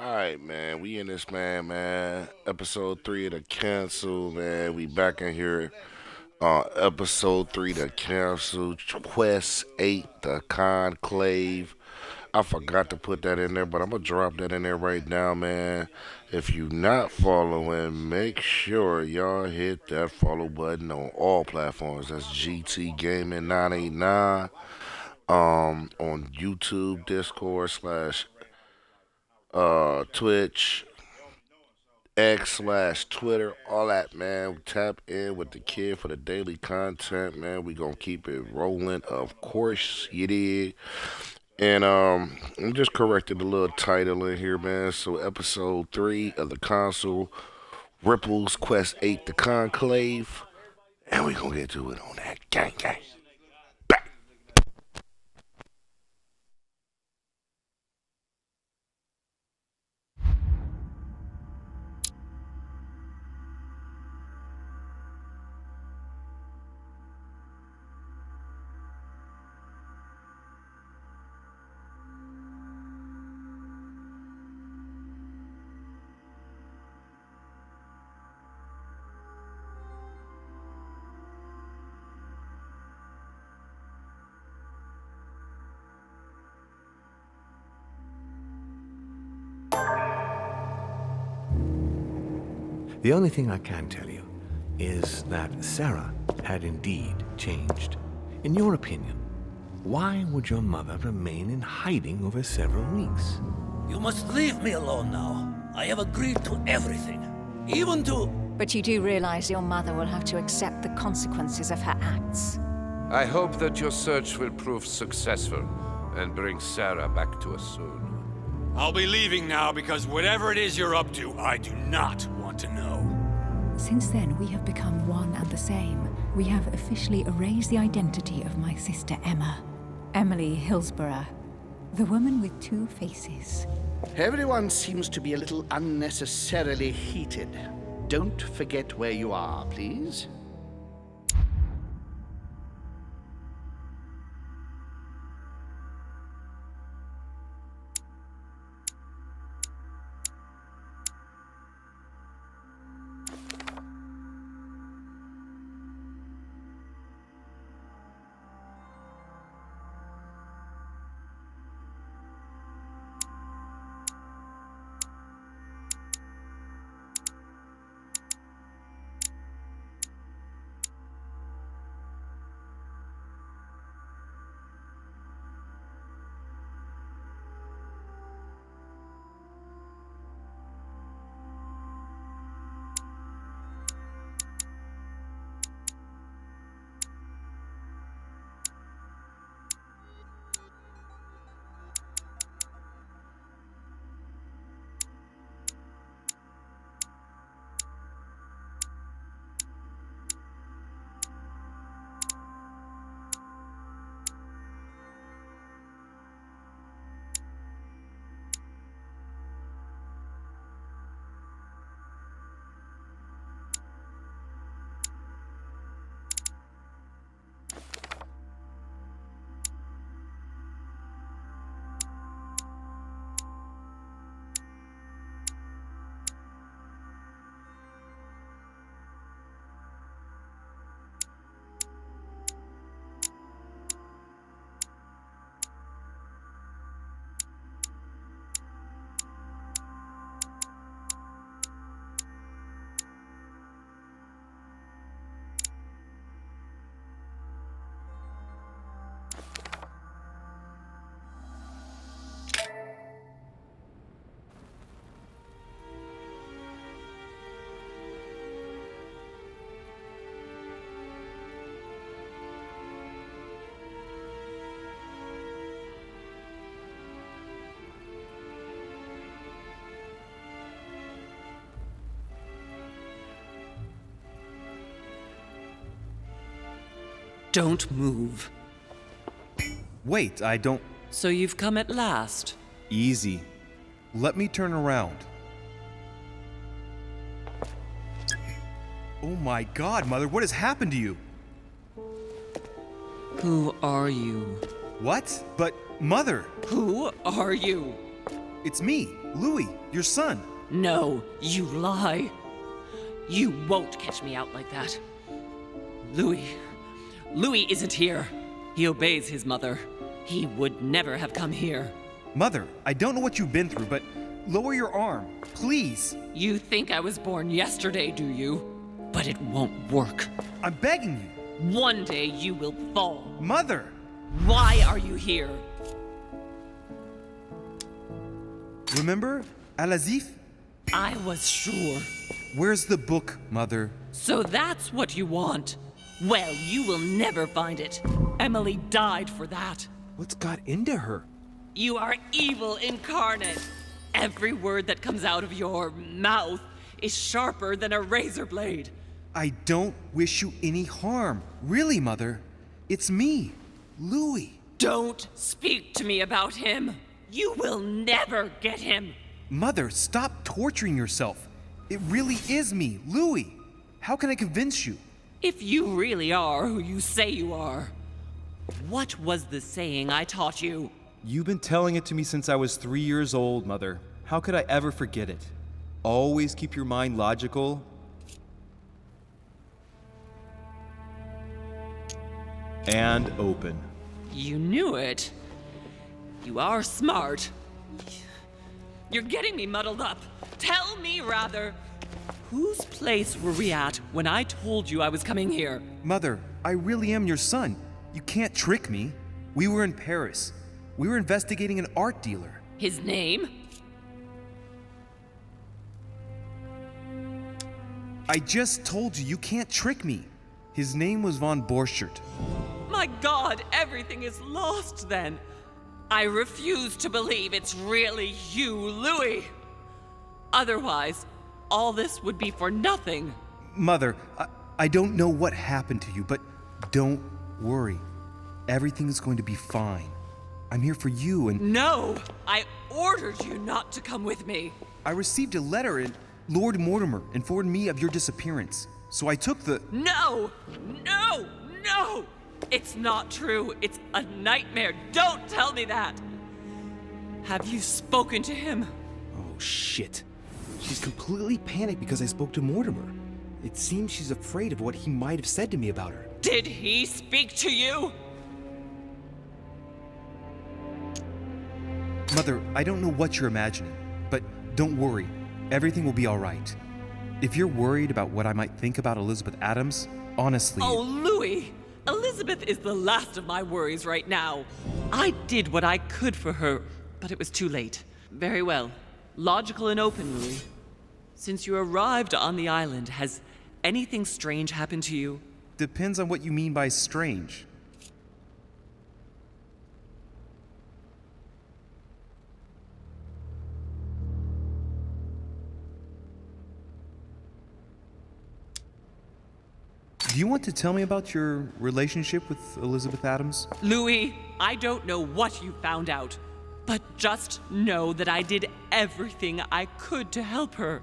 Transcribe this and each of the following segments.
Alright, man. We in this, man. Episode 3 of the Cancel, man. We back in here. Episode 3, the Cancel. Quest 8, the Conclave. I forgot to put that in there, but I'm going to drop that in there right now, man. If you not following, make sure y'all hit that follow button on all platforms. That's GT Gaming 989 on YouTube, Discord, slash Twitch, X slash Twitter, all that, man. Tap in with the kid for the daily content, man. We gonna keep it rolling, of course, you did. And I'm just corrected the little title in here, man. So episode 3 of the console, Ripples Quest 8, the Conclave, and we gonna get to it on that gang gang. Back. The only thing I can tell you is that Sarah had indeed changed. In your opinion, why would your mother remain in hiding over several weeks? You must leave me alone now. I have agreed to everything. Even to... But you do realize your mother will have to accept the consequences of her acts. I hope that your search will prove successful and bring Sarah back to us soon. I'll be leaving now because whatever it is you're up to, I do not want to know. Since then, we have become one and the same. We have officially erased the identity of my sister Emma. Emily Hillsborough, the woman with two faces. Everyone seems to be a little unnecessarily heated. Don't forget where you are, please. Don't move. Wait, I don't... So you've come at last. Easy. Let me turn around. Oh my god, Mother, what has happened to you? Who are you? What? But, Mother! Who are you? It's me, Louis, your son. No, you lie. You won't catch me out like that. Louis isn't here. He obeys his mother. He would never have come here. Mother, I don't know what you've been through, but lower your arm, please. You think I was born yesterday, do you? But it won't work. I'm begging you. One day you will fall. Mother! Why are you here? Remember Al-Azif? I was sure. Where's the book, Mother? So that's what you want? Well, you will never find it. Emily died for that. What's got into her? You are evil incarnate. Every word that comes out of your mouth is sharper than a razor blade. I don't wish you any harm. Really, Mother. It's me, Louis. Don't speak to me about him. You will never get him. Mother, stop torturing yourself. It really is me, Louis. How can I convince you? If you really are who you say you are, what was the saying I taught you? You've been telling it to me since I was 3 years old, Mother. How could I ever forget it? Always keep your mind logical and open. You knew it. You are smart. You're getting me muddled up. Tell me, rather, whose place were we at when I told you I was coming here? Mother, I really am your son. You can't trick me. We were in Paris. We were investigating an art dealer. His name? I just told you, you can't trick me. His name was von Borchert. My God, everything is lost then. I refuse to believe it's really you, Louis. Otherwise, all this would be for nothing. Mother, I don't know what happened to you, but don't worry. Everything is going to be fine. I'm here for you and... No! I ordered you not to come with me. I received a letter and Lord Mortimer informed me of your disappearance. So I took the... No! No! No! It's not true. It's a nightmare. Don't tell me that. Have you spoken to him? Oh, shit. She's completely panicked because I spoke to Mortimer. It seems she's afraid of what he might have said to me about her. Did he speak to you? Mother, I don't know what you're imagining, but don't worry. Everything will be all right. If you're worried about what I might think about Elizabeth Adams, honestly... Oh, Louis! Elizabeth is the last of my worries right now. I did what I could for her, but it was too late. Very well. Logical and open, Louis. Since you arrived on the island, has anything strange happened to you? Depends on what you mean by strange. Do you want to tell me about your relationship with Elizabeth Adams? Louis, I don't know what you found out, but just know that I did everything I could to help her.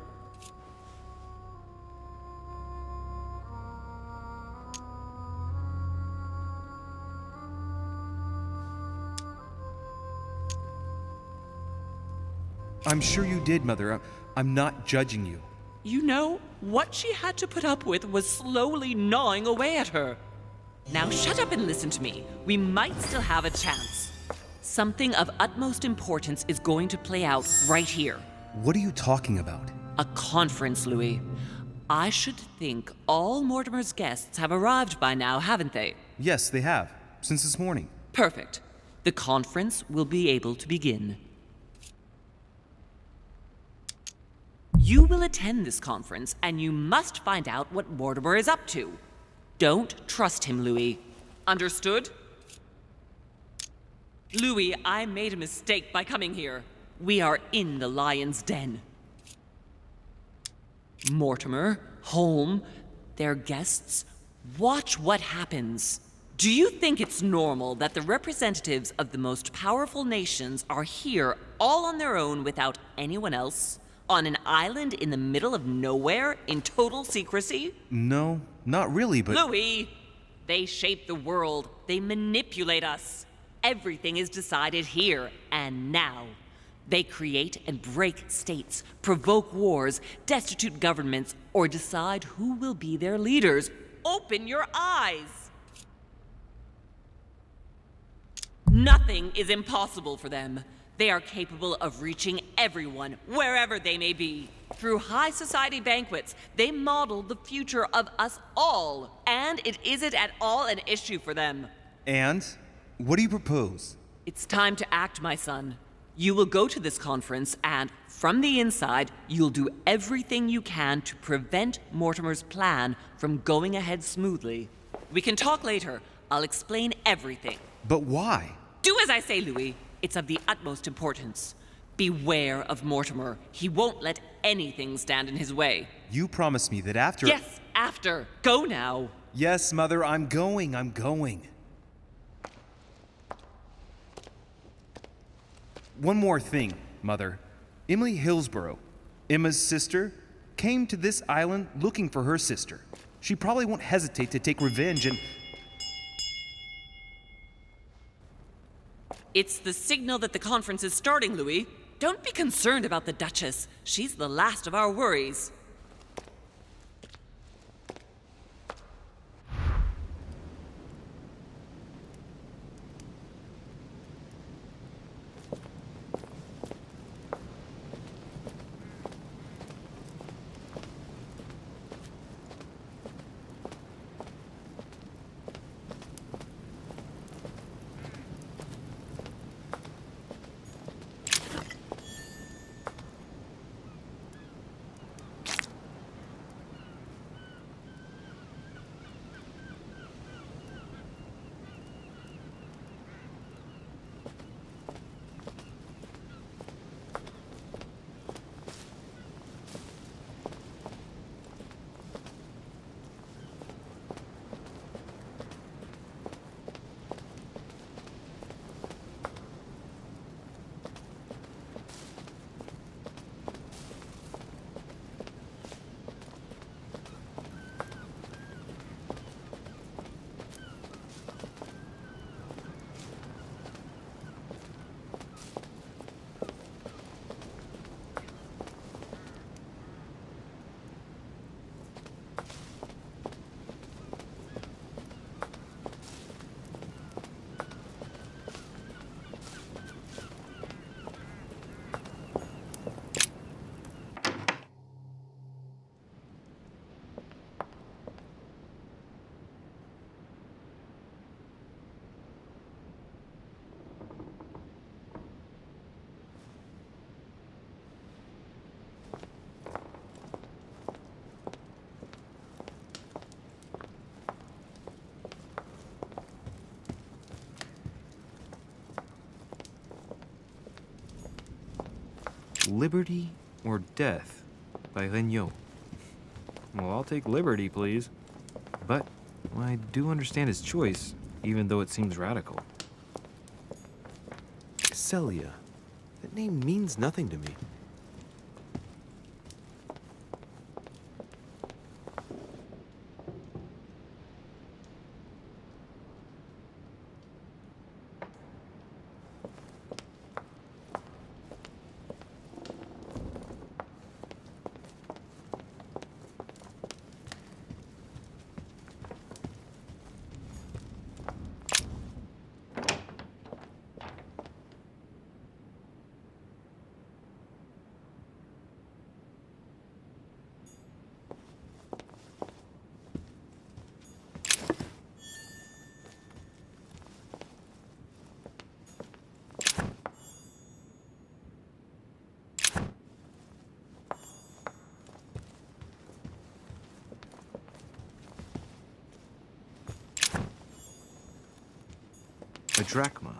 I'm sure you did, Mother. I'm not judging you. You know, what she had to put up with was slowly gnawing away at her. Now shut up and listen to me. We might still have a chance. Something of utmost importance is going to play out right here. What are you talking about? A conference, Louis. I should think all Mortimer's guests have arrived by now, haven't they? Yes, they have. Since this morning. Perfect. The conference will be able to begin. You will attend this conference, and you must find out what Mortimer is up to. Don't trust him, Louis. Understood? Louis, I made a mistake by coming here. We are in the lion's den. Mortimer, Holm, their guests, watch what happens. Do you think it's normal that the representatives of the most powerful nations are here all on their own without anyone else? On an island in the middle of nowhere, in total secrecy? No, not really, but... Louis! They shape the world. They manipulate us. Everything is decided here and now. They create and break states, provoke wars, destitute governments, or decide who will be their leaders. Open your eyes! Nothing is impossible for them. They are capable of reaching everyone, wherever they may be. Through high society banquets, they model the future of us all, and it isn't at all an issue for them. And? What do you propose? It's time to act, my son. You will go to this conference, and from the inside, you'll do everything you can to prevent Mortimer's plan from going ahead smoothly. We can talk later. I'll explain everything. But why? Do as I say, Louis. It's of the utmost importance. Beware of Mortimer. He won't let anything stand in his way. You promised me that after— Yes, after. Go now. Yes, Mother, I'm going. One more thing, Mother. Emily Hillsborough, Emma's sister, came to this island looking for her sister. She probably won't hesitate to take revenge and— It's the signal that the conference is starting, Louis. Don't be concerned about the Duchess. She's the last of our worries. Liberty or Death by Regnault. Well, I'll take liberty, please. But I do understand his choice, even though it seems radical. Celia. That name means nothing to me. A drachma.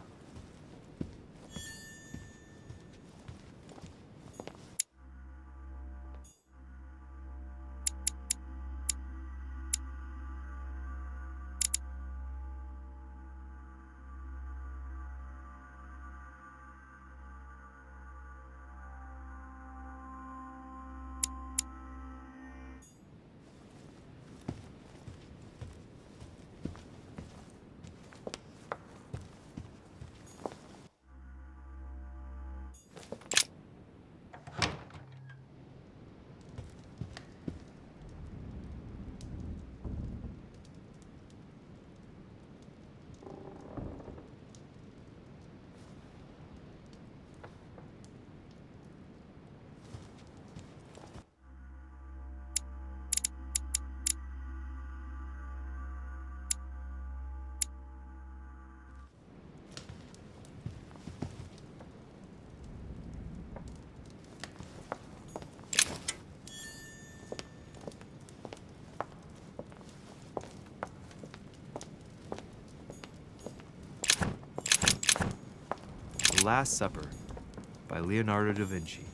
Last Supper by Leonardo da Vinci.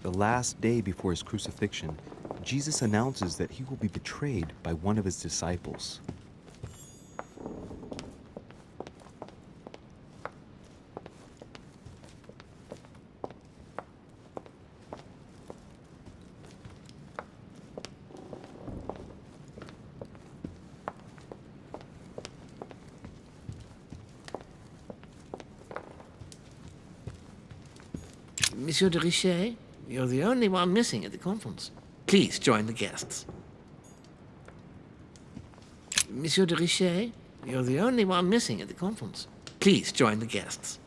The last day before his crucifixion, Jesus announces that he will be betrayed by one of his disciples. Monsieur de Richet, you're the only one missing at the conference. Please join the guests. Monsieur de Richet, you're the only one missing at the conference. Please join the guests.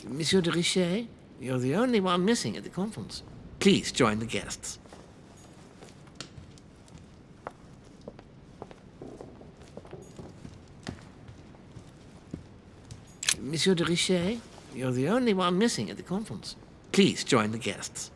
Monsieur de Richet, you're the only one missing at the conference. Please join the guests. Monsieur de Richet, you're the only one missing at the conference. Please join the guests.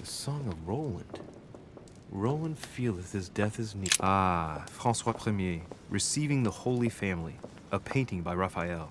Song of Roland. Roland feeleth his death is near. Ah, Francois Ier, Receiving the Holy Family, a painting by Raphael.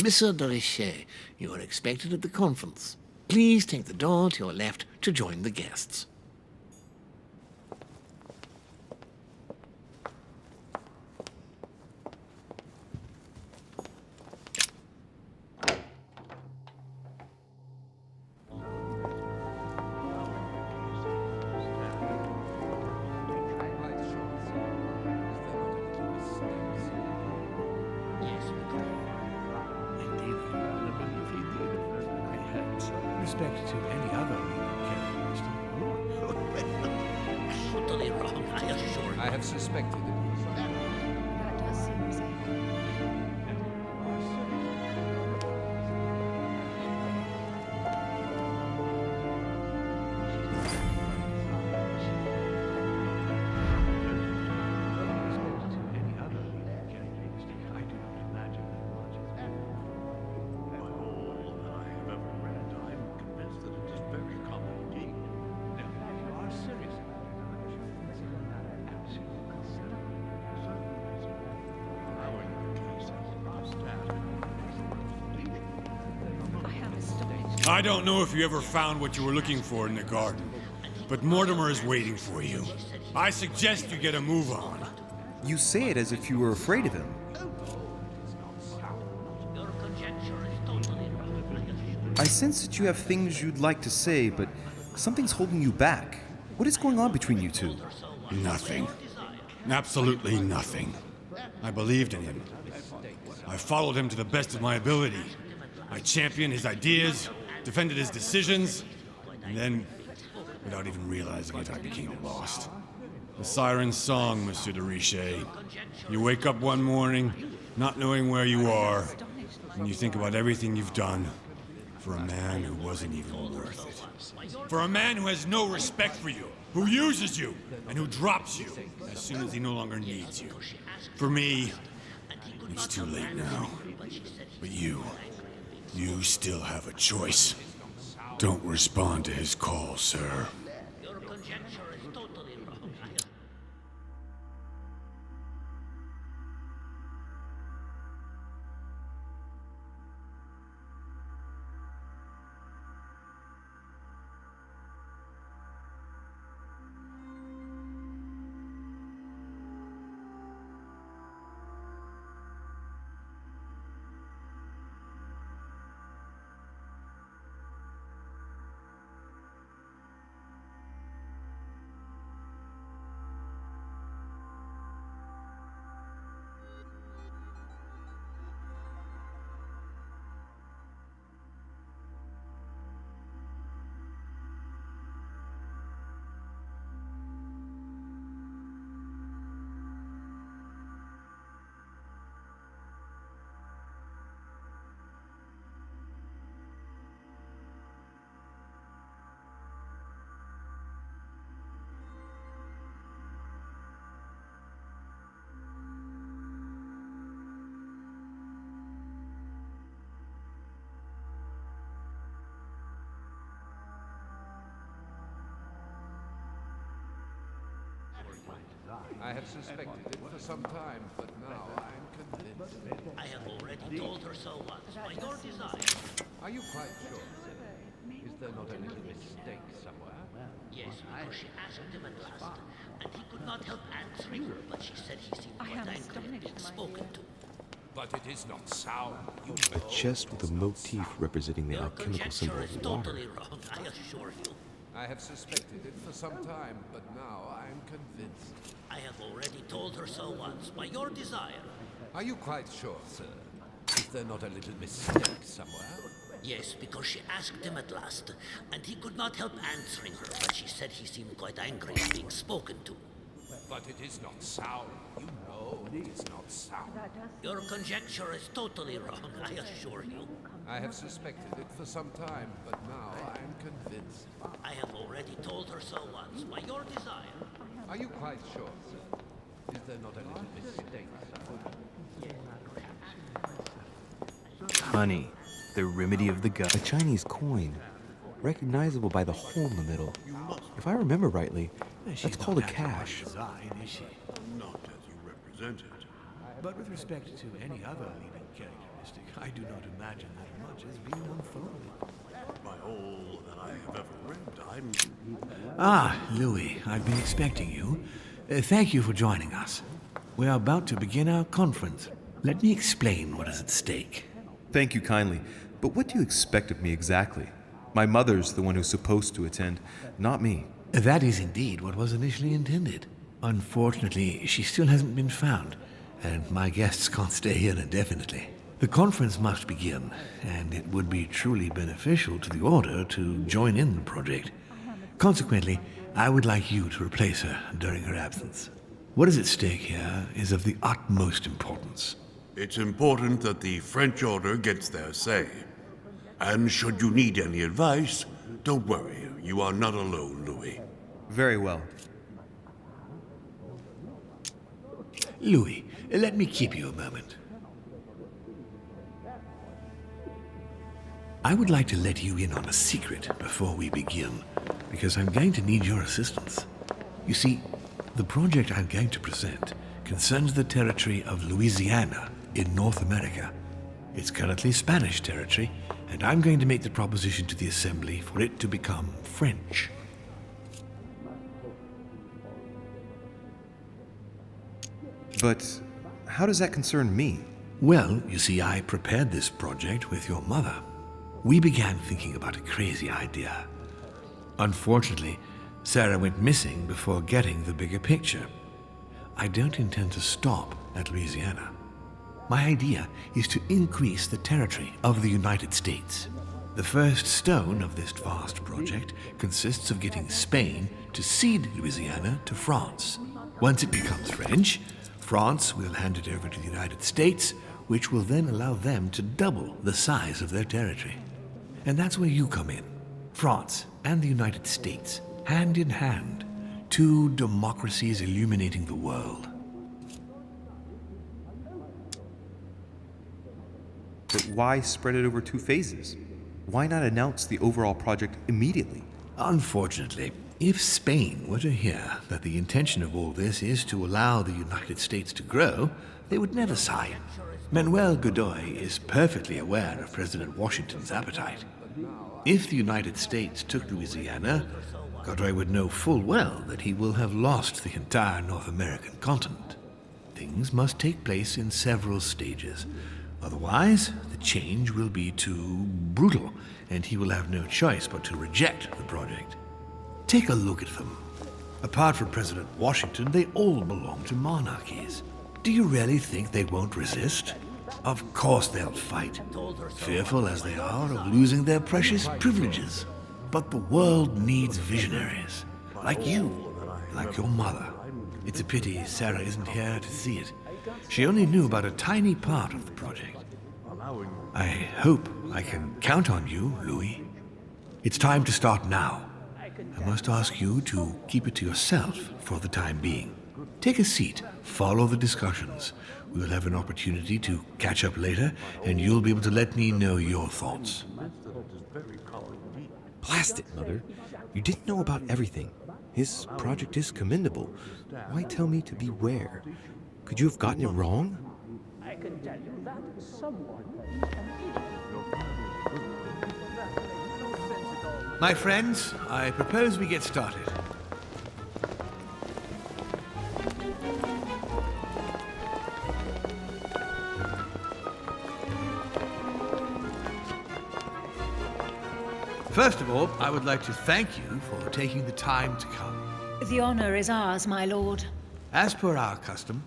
Monsieur de Richet, you are expected at the conference. Please take the door to your left to join the guests. Respect to any other characteristic. Totally wrong, I assure you. I have suspected it. That does seem safe. I don't know if you ever found what you were looking for in the garden, but Mortimer is waiting for you. I suggest you get a move on. You say it as if you were afraid of him. I sense that you have things you'd like to say, but something's holding you back. What is going on between you two? Nothing. Absolutely nothing. I believed in him. I followed him to the best of my ability. I championed his ideas, defended his decisions, and then, without even realizing it, I became lost. The siren's song, Monsieur de Richet. You wake up one morning, not knowing where you are, and you think about everything you've done for a man who wasn't even worth it. For a man who has no respect for you, who uses you, and who drops you as soon as he no longer needs you. For me, it's too late now. But you still have a choice. Don't respond to his call, sir. I have suspected it for some time, but now I'm convinced. I have already told her so once, by your desire. Are you quite sure, sir? Is there not a little mistake somewhere? Yes, because she asked him at last, and he could not help answering her, but she said he seemed quite angry at being spoken to. But it is not sound. A chest with a motif representing the Your alchemical symbol conjecture is of water. totally wrong, I assure you. I have suspected it for some time, but now I'm convinced. I have already told her so once, by your desire. Are you quite sure, sir? Is there not a little mistake somewhere? Yes, because she asked him at last, and he could not help answering her, but she said he seemed quite angry at being spoken to. But it is not sound. You know it is not sound. Your conjecture is totally wrong, I assure you. I have suspected it for some time, but now I'm convinced. I have already told her so once, by your desire. Are you quite sure, sir? Is there not a little mistake somewhere? Honey, the remedy of the gut. A Chinese coin, recognizable by the hole in the middle. If I remember rightly, that's called a cash. Design, is she? Not as you represent it. But with respect to any other leading characteristic, I do not imagine that much is being unfolded. By all that I have ever read, I'm... Ah, Louis, I've been expecting you. Thank you for joining us. We are about to begin our conference. Let me explain what is at stake. Thank you kindly, but what do you expect of me exactly? My mother's the one who's supposed to attend, not me. That is indeed what was initially intended. Unfortunately, she still hasn't been found, and my guests can't stay here indefinitely. The conference must begin, and it would be truly beneficial to the Order to join in the project. Consequently, I would like you to replace her during her absence. What is at stake here is of the utmost importance. It's important that the French Order gets their say. And should you need any advice, don't worry. You are not alone, Louis. Very well. Louis, let me keep you a moment. I would like to let you in on a secret before we begin, because I'm going to need your assistance. You see, the project I'm going to present concerns the territory of Louisiana in North America. It's currently Spanish territory, and I'm going to make the proposition to the Assembly for it to become French. But how does that concern me? Well, you see, I prepared this project with your mother. We began thinking about a crazy idea. Unfortunately, Sarah went missing before getting the bigger picture. I don't intend to stop at Louisiana. My idea is to increase the territory of the United States. The first stone of this vast project consists of getting Spain to cede Louisiana to France. Once it becomes French, France will hand it over to the United States, which will then allow them to double the size of their territory. And that's where you come in. France and the United States, hand in hand, two democracies illuminating the world. But why spread it over 2 phases? Why not announce the overall project immediately? Unfortunately, if Spain were to hear that the intention of all this is to allow the United States to grow, they would never sign. Manuel Godoy is perfectly aware of President Washington's appetite. If the United States took Louisiana, Godoy would know full well that he will have lost the entire North American continent. Things must take place in several stages. Otherwise, the change will be too brutal, and he will have no choice but to reject the project. Take a look at them. Apart from President Washington, they all belong to monarchies. Do you really think they won't resist? Of course they'll fight, fearful as they are of losing their precious privileges. But the world needs visionaries, like you, like your mother. It's a pity Sarah isn't here to see it. She only knew about a tiny part of the project. I hope I can count on you, Louis. It's time to start now. I must ask you to keep it to yourself for the time being. Take a seat, follow the discussions. We'll have an opportunity to catch up later, and you'll be able to let me know your thoughts. Blast it, Mother. You didn't know about everything. His project is commendable. Why tell me to beware? Could you have gotten it wrong? I can tell you that someone. My friends, I propose we get started. First of all, I would like to thank you for taking the time to come. The honor is ours, my lord. As per our custom,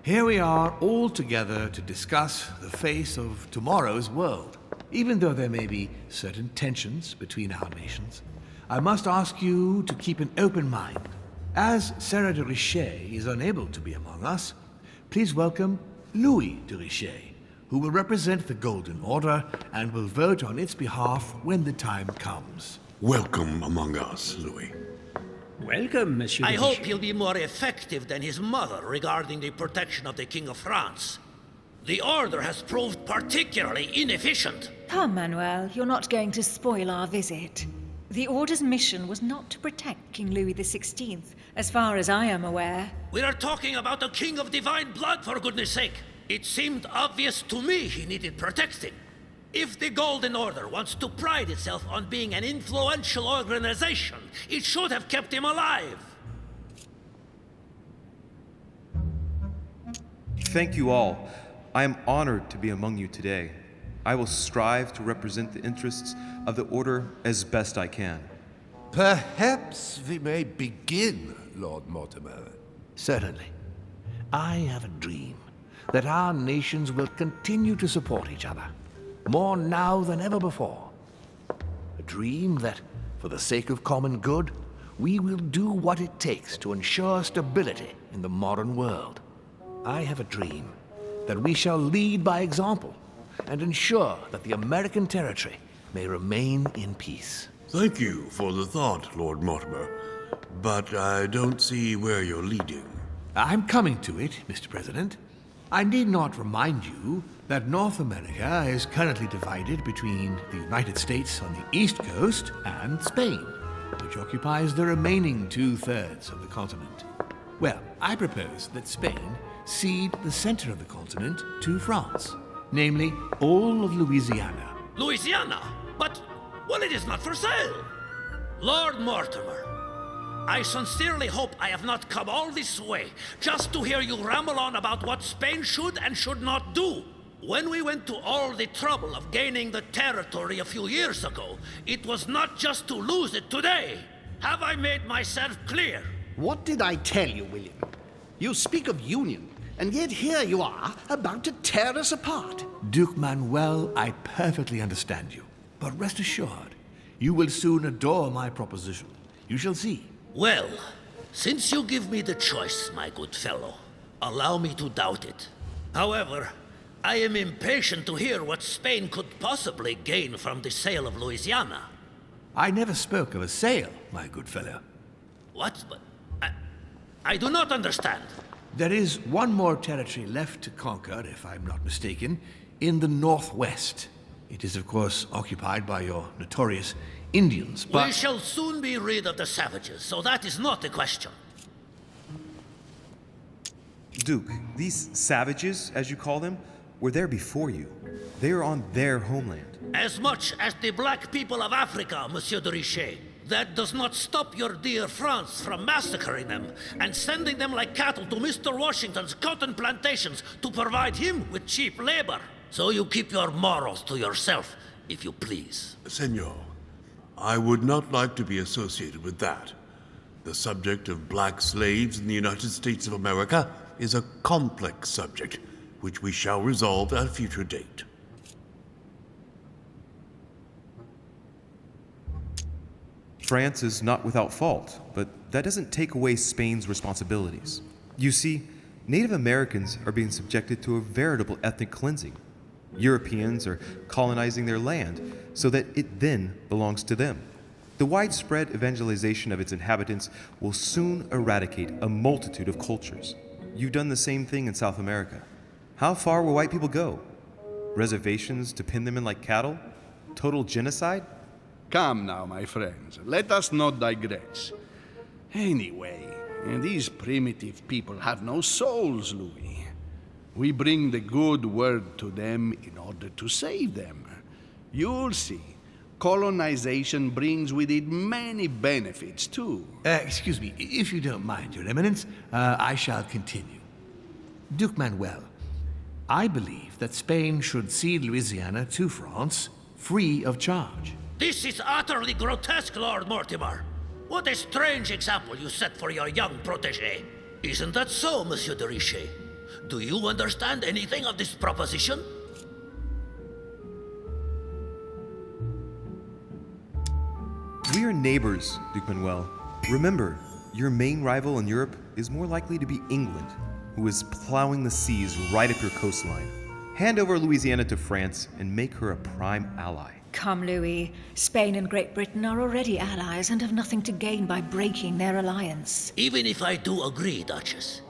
here we are all together to discuss the face of tomorrow's world. Even though there may be certain tensions between our nations, I must ask you to keep an open mind. As Sarah de Richet is unable to be among us, please welcome Louis de Richet, who will represent the Golden Order and will vote on its behalf when the time comes. Welcome among us, Louis. Welcome, Monsieur. I hope he'll be more effective than his mother regarding the protection of the King of France. The Order has proved particularly inefficient. Come, Manuel, you're not going to spoil our visit. The Order's mission was not to protect King Louis XVI, as far as I am aware. We are talking about a king of divine blood, for goodness sake. It seemed obvious to me he needed protecting. If the Golden Order wants to pride itself on being an influential organization, it should have kept him alive. Thank you all. I am honored to be among you today. I will strive to represent the interests of the Order as best I can. Perhaps we may begin, Lord Mortimer. Certainly. I have a dream that our nations will continue to support each other, more now than ever before. A dream that, for the sake of common good, we will do what it takes to ensure stability in the modern world. I have a dream that we shall lead by example and ensure that the American territory may remain in peace. Thank you for the thought, Lord Mortimer, but I don't see where you're leading. I'm coming to it, Mr. President. I need not remind you that North America is currently divided between the United States on the east coast and Spain, which occupies the remaining 2/3 of the continent. Well, I propose that Spain cede the center of the continent to France, namely all of Louisiana, Louisiana. But, well, it is not for sale. Lord Mortimer, I sincerely hope I have not come all this way just to hear you ramble on about what Spain should and should not do. When we went to all the trouble of gaining the territory a few years ago, it was not just to lose it today. Have I made myself clear? What did I tell you, William? You speak of union, and yet here you are, about to tear us apart. Duke Manuel, I perfectly understand you. But rest assured, you will soon adore my proposition. You shall see. Well, since you give me the choice, my good fellow, allow me to doubt it. However, I am impatient to hear what Spain could possibly gain from the sale of Louisiana. I never spoke of a sale, my good fellow. What? I do not understand. There is one more territory left to conquer, if I'm not mistaken, in the northwest. It is, of course, occupied by your notorious Indians, but... We shall soon be rid of the savages, so that is not a question. Duke, these savages, as you call them, were there before you. They are on their homeland. As much as the black people of Africa, Monsieur de Richet. That does not stop your dear France from massacring them and sending them like cattle to Mr. Washington's cotton plantations to provide him with cheap labor. So you keep your morals to yourself, if you please. Senor, I would not like to be associated with that. The subject of black slaves in the United States of America is a complex subject, which we shall resolve at a future date. France is not without fault, but that doesn't take away Spain's responsibilities. You see, Native Americans are being subjected to a veritable ethnic cleansing. Europeans are colonizing their land so that it then belongs to them. The widespread evangelization of its inhabitants will soon eradicate a multitude of cultures. You've done the same thing in South America. How far will white people go? Reservations to pin them in like cattle? Total genocide? Come now, my friends, let us not digress. Anyway, these primitive people have no souls, Louis. We bring the good word to them in order to save them. You'll see, colonization brings with it many benefits, too. Excuse me, if you don't mind, Your Eminence, I shall continue. Duke Manuel, I believe that Spain should cede Louisiana to France free of charge. This is utterly grotesque, Lord Mortimer. What a strange example you set for your young protégé. Isn't that so, Monsieur de Richet? Do you understand anything of this proposition? We are neighbors, Duke Manuel. Remember, your main rival in Europe is more likely to be England, who is plowing the seas right up your coastline. Hand over Louisiana to France and make her a prime ally. Come, Louis. Spain and Great Britain are already allies and have nothing to gain by breaking their alliance. Even if I do agree, Duchess,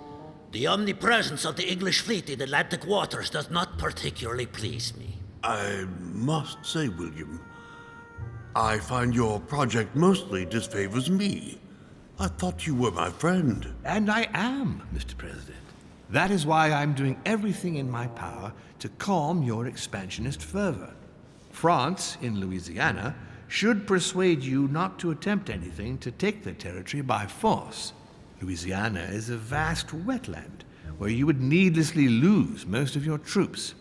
the omnipresence of the English fleet in Atlantic waters does not particularly please me. I must say, William, I find your project mostly disfavors me. I thought you were my friend. And I am, Mr. President. That is why I'm doing everything in my power to calm your expansionist fervor. France, in Louisiana, should persuade you not to attempt anything to take the territory by force. Louisiana is a vast wetland where you would needlessly lose most of your troops.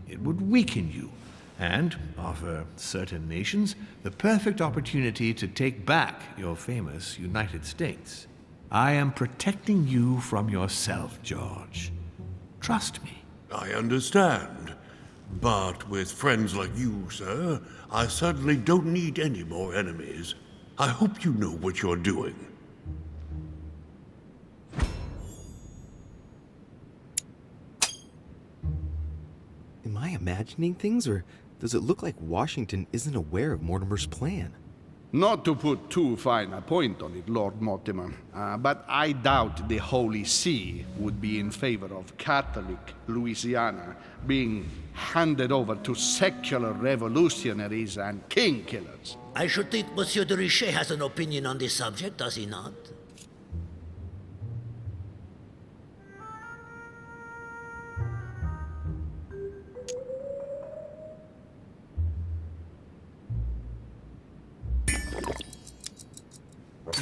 It would weaken you and offer certain nations the perfect opportunity to take back your famous United States. I am protecting you from yourself, George. Trust me. I understand. But with friends like you, sir, I certainly don't need any more enemies. I hope you know what you're doing. Am I imagining things, or does it look like Washington isn't aware of Mortimer's plan? Not to put too fine a point on it, Lord Mortimer, but I doubt the Holy See would be in favor of Catholic Louisiana being handed over to secular revolutionaries and king killers. I should think Monsieur de Richet has an opinion on this subject, does he not?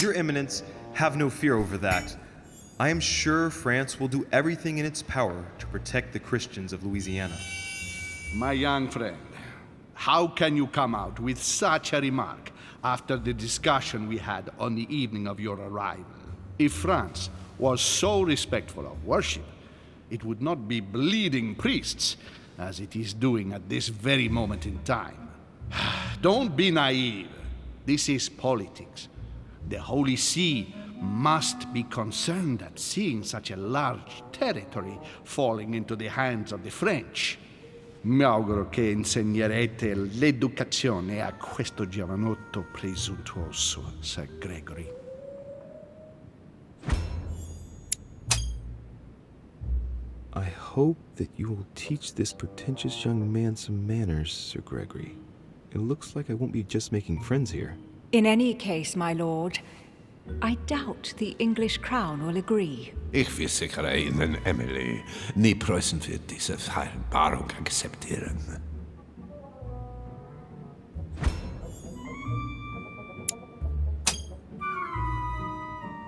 Your Eminence, have no fear over that. I am sure France will do everything in its power to protect the Christians of Louisiana. My young friend, how can you come out with such a remark after the discussion we had on the evening of your arrival? If France was so respectful of worship, it would not be bleeding priests as it is doing at this very moment in time. Don't be naive. This is politics. The Holy See must be concerned at seeing such a large territory falling into the hands of the French. Mi auguro che insegnerete l'educazione a questo giovanotto presuntuoso, Sir Gregory. I hope that you will teach this pretentious young man some manners, Sir Gregory. It looks like I won't be just making friends here. In any case, my lord, I doubt the English crown will agree. Ich versichere Ihnen, Emily, nie Preußen wird diese Vereinbarung akzeptieren.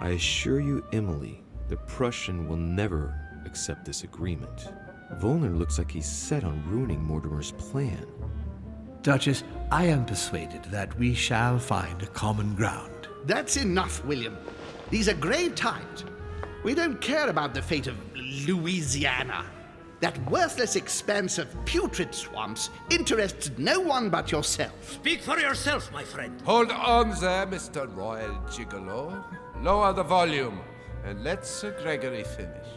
I assure you, Emily, the Prussian will never accept this agreement. Volner looks like he's set on ruining Mortimer's plan. Duchess, I am persuaded that we shall find a common ground. That's enough, William. These are grave times. We don't care about the fate of Louisiana. That worthless expanse of putrid swamps interests no one but yourself. Speak for yourself, my friend. Hold on there, Mr. Royal Gigolo. Lower the volume, and let Sir Gregory finish.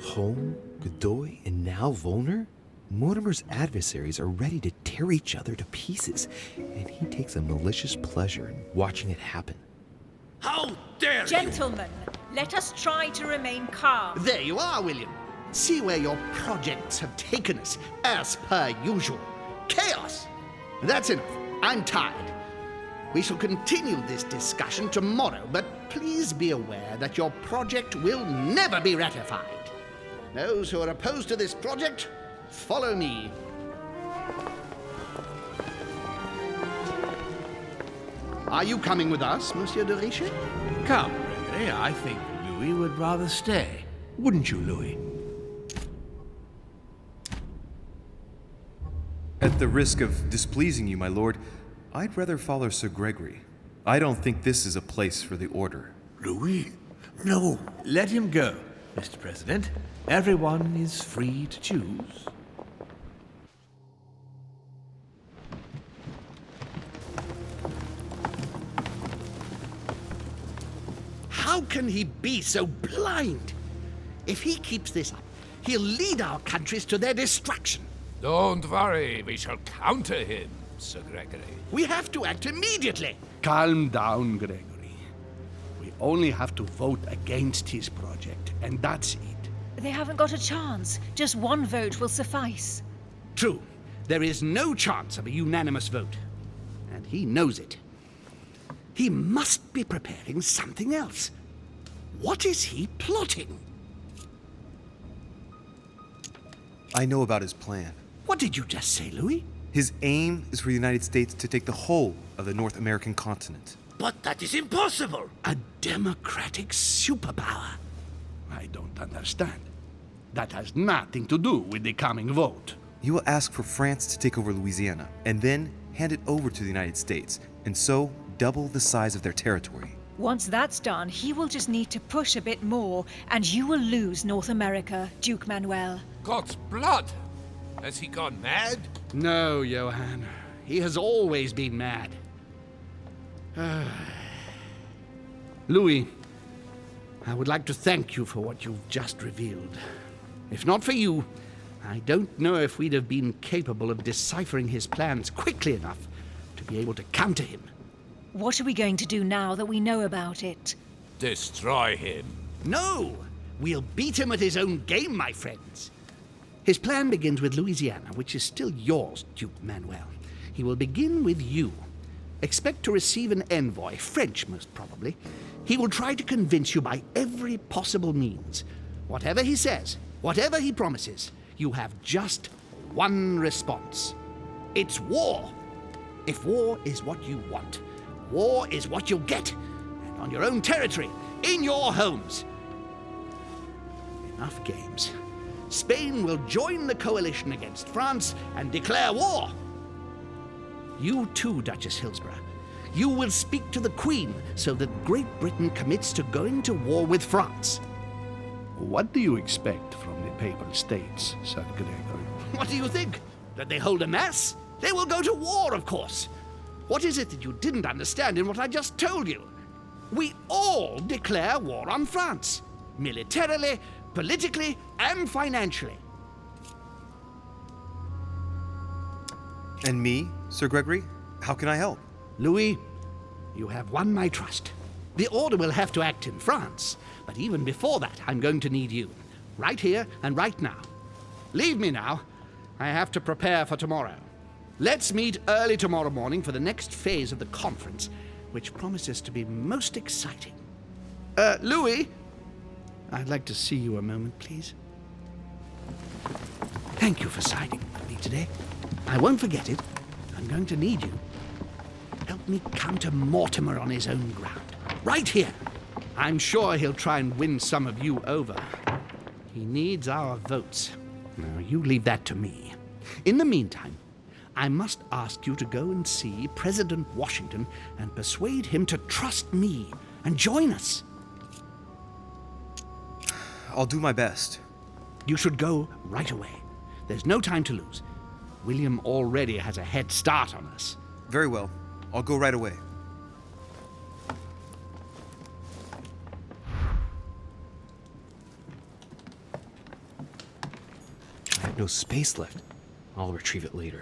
Holm, Godoy, and now Volner? Mortimer's adversaries are ready to tear each other to pieces, and he takes a malicious pleasure in watching it happen. How dare you! Gentlemen, let us try to remain calm. There you are, William. See where your projects have taken us, as per usual. Chaos! That's enough. I'm tired. We shall continue this discussion tomorrow, but please be aware that your project will never be ratified. Those who are opposed to this project, follow me. Are you coming with us, Monsieur de Richet? Come, Gregory, I think Louis would rather stay. Wouldn't you, Louis? At the risk of displeasing you, my lord, I'd rather follow Sir Gregory. I don't think this is a place for the Order. Louis? No. Let him go, Mr. President. Everyone is free to choose. How can he be so blind? If he keeps this up, he'll lead our countries to their destruction. Don't worry, we shall counter him, Sir Gregory. We have to act immediately. Calm down, Gregory. We only have to vote against his project, and that's it. They haven't got a chance. Just one vote will suffice. True. There is no chance of a unanimous vote. And he knows it. He must be preparing something else. What is he plotting? I know about his plan. What did you just say, Louis? His aim is for the United States to take the whole of the North American continent. But that is impossible. A democratic superpower. I don't understand. That has nothing to do with the coming vote. He will ask for France to take over Louisiana, and then hand it over to the United States, and so double the size of their territory. Once that's done, he will just need to push a bit more, and you will lose North America, Duke Manuel. God's blood! Has he gone mad? No, Johann. He has always been mad. Louis, I would like to thank you for what you've just revealed. If not for you, I don't know if we'd have been capable of deciphering his plans quickly enough to be able to counter him. What are we going to do now that we know about it? Destroy him. No! We'll beat him at his own game, my friends. His plan begins with Louisiana, which is still yours, Duke Manuel. He will begin with you. Expect to receive an envoy, French most probably. He will try to convince you by every possible means. Whatever he says, whatever he promises, you have just one response. It's war. If war is what you want, war is what you'll get. And on your own territory, in your homes. Enough games. Spain will join the coalition against France and declare war. You too, Duchess Hillsborough. You will speak to the Queen so that Great Britain commits to going to war with France. What do you expect from the Papal States, Sir Gregor? What do you think? That they hold a mass? They will go to war, of course. What is it that you didn't understand in what I just told you? We all declare war on France. Militarily, politically, and financially. And me, Sir Gregory? How can I help? Louis, you have won my trust. The Order will have to act in France, but even before that, I'm going to need you. Right here and right now. Leave me now. I have to prepare for tomorrow. Let's meet early tomorrow morning for the next phase of the conference, which promises to be most exciting. Louis, I'd like to see you a moment, please. Thank you for signing with me today. I won't forget it. I'm going to need you. Help me counter Mortimer on his own ground. Right here. I'm sure he'll try and win some of you over. He needs our votes. Now, you leave that to me. In the meantime, I must ask you to go and see President Washington and persuade him to trust me and join us. I'll do my best. You should go right away. There's no time to lose. William already has a head start on us. Very well. I'll go right away. I have no space left. I'll retrieve it later.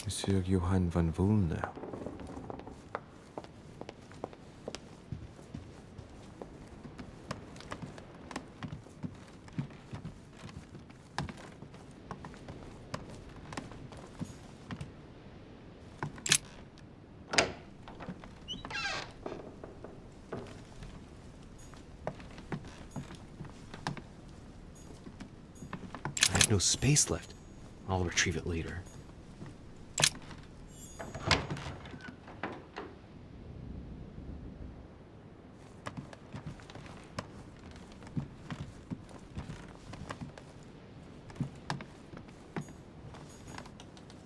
Monsieur Johann van Wulner. I have no space left. I'll retrieve it later.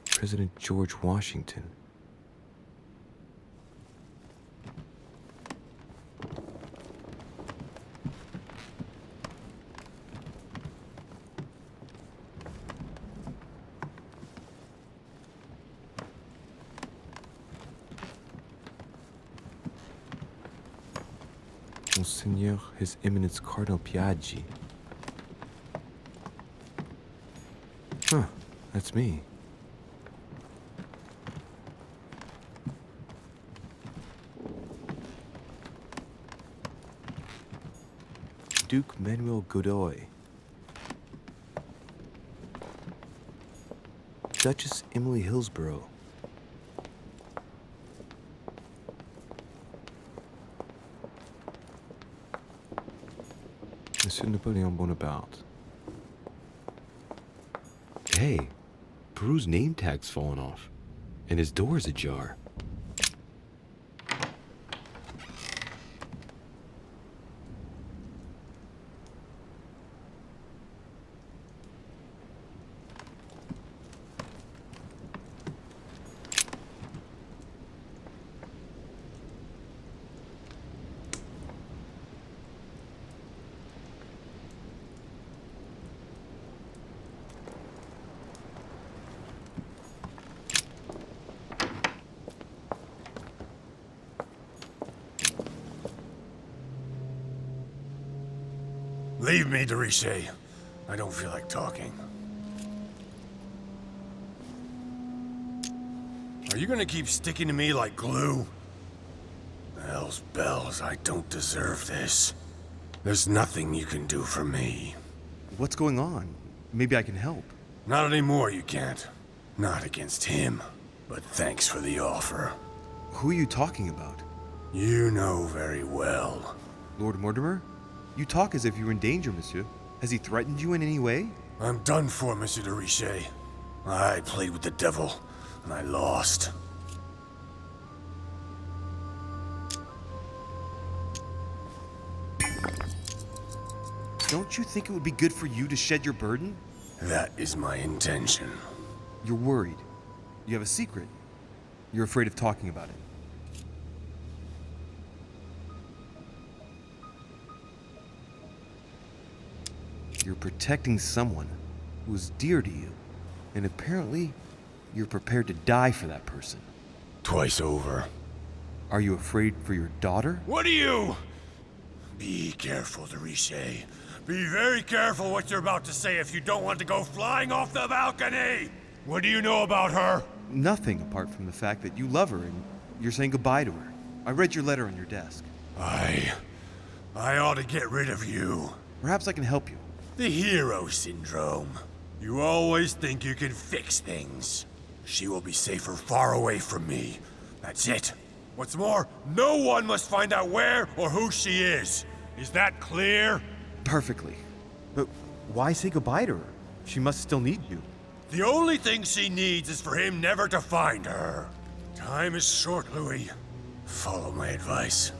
President George Washington. Monseigneur, His Eminence Cardinal Piaggi. Huh, that's me. Duke Manuel Godoy. Duchess Emily Hillsborough. Monsieur Napoleon Bonaparte. Hey, Peru's name tag's fallen off, and his door's ajar. Leave me, de Richet. I don't feel like talking. Are you gonna keep sticking to me like glue? Hell's bells, I don't deserve this. There's nothing you can do for me. What's going on? Maybe I can help. Not anymore, you can't. Not against him. But thanks for the offer. Who are you talking about? You know very well. Lord Mortimer? You talk as if you were in danger, monsieur. Has he threatened you in any way? I'm done for, Monsieur de Richet. I played with the devil, and I lost. Don't you think it would be good for you to shed your burden? That is my intention. You're worried. You have a secret. You're afraid of talking about it. You're protecting someone who is dear to you, and apparently you're prepared to die for that person. Twice over. Are you afraid for your daughter? What are you? Be careful, de Richet. Be very careful what you're about to say if you don't want to go flying off the balcony! What do you know about her? Nothing apart from the fact that you love her and you're saying goodbye to her. I read your letter on your desk. I ought to get rid of you. Perhaps I can help you. The hero syndrome. You always think you can fix things. She will be safer far away from me. That's it. What's more, no one must find out where or who she is. Is that clear? Perfectly. But why say goodbye to her? She must still need you. The only thing she needs is for him never to find her. Time is short, Louis. Follow my advice.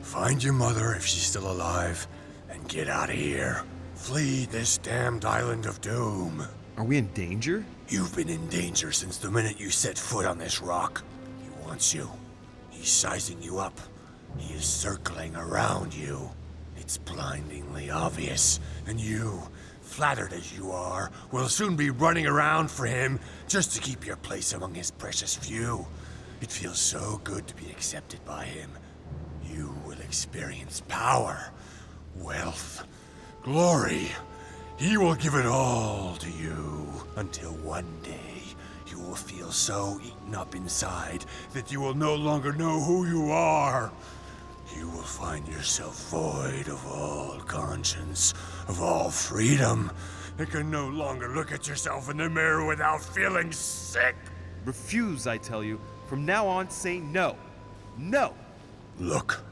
Find your mother if she's still alive, and get out of here. Flee this damned island of doom. Are we in danger? You've been in danger since the minute you set foot on this rock. He wants you. He's sizing you up. He is circling around you. It's blindingly obvious, and you, flattered as you are, will soon be running around for him just to keep your place among his precious few. It feels so good to be accepted by him. You will experience power, wealth, glory. He will give it all to you until one day you will feel so eaten up inside that you will no longer know who you are. You will find yourself void of all conscience, of all freedom, and can no longer look at yourself in the mirror without feeling sick. Refuse, I tell you. From now on, say no. No! Look,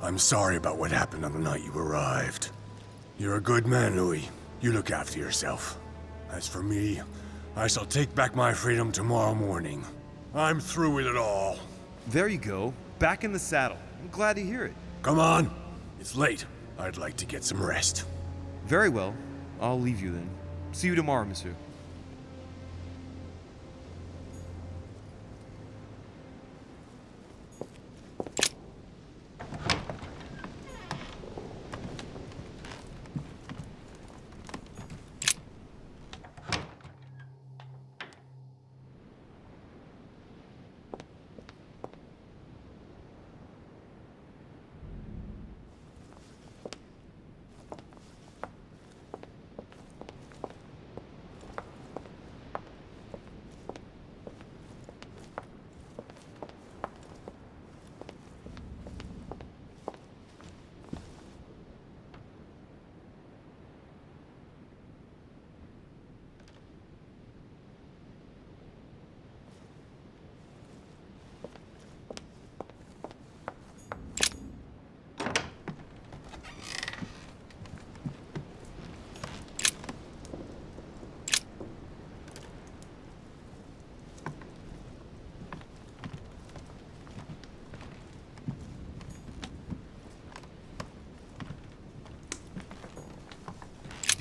I'm sorry about what happened on the night you arrived. You're a good man, Louis. You look after yourself. As for me, I shall take back my freedom tomorrow morning. I'm through with it all. There you go. Back in the saddle. I'm glad to hear it. Come on. It's late. I'd like to get some rest. Very well. I'll leave you then. See you tomorrow, monsieur.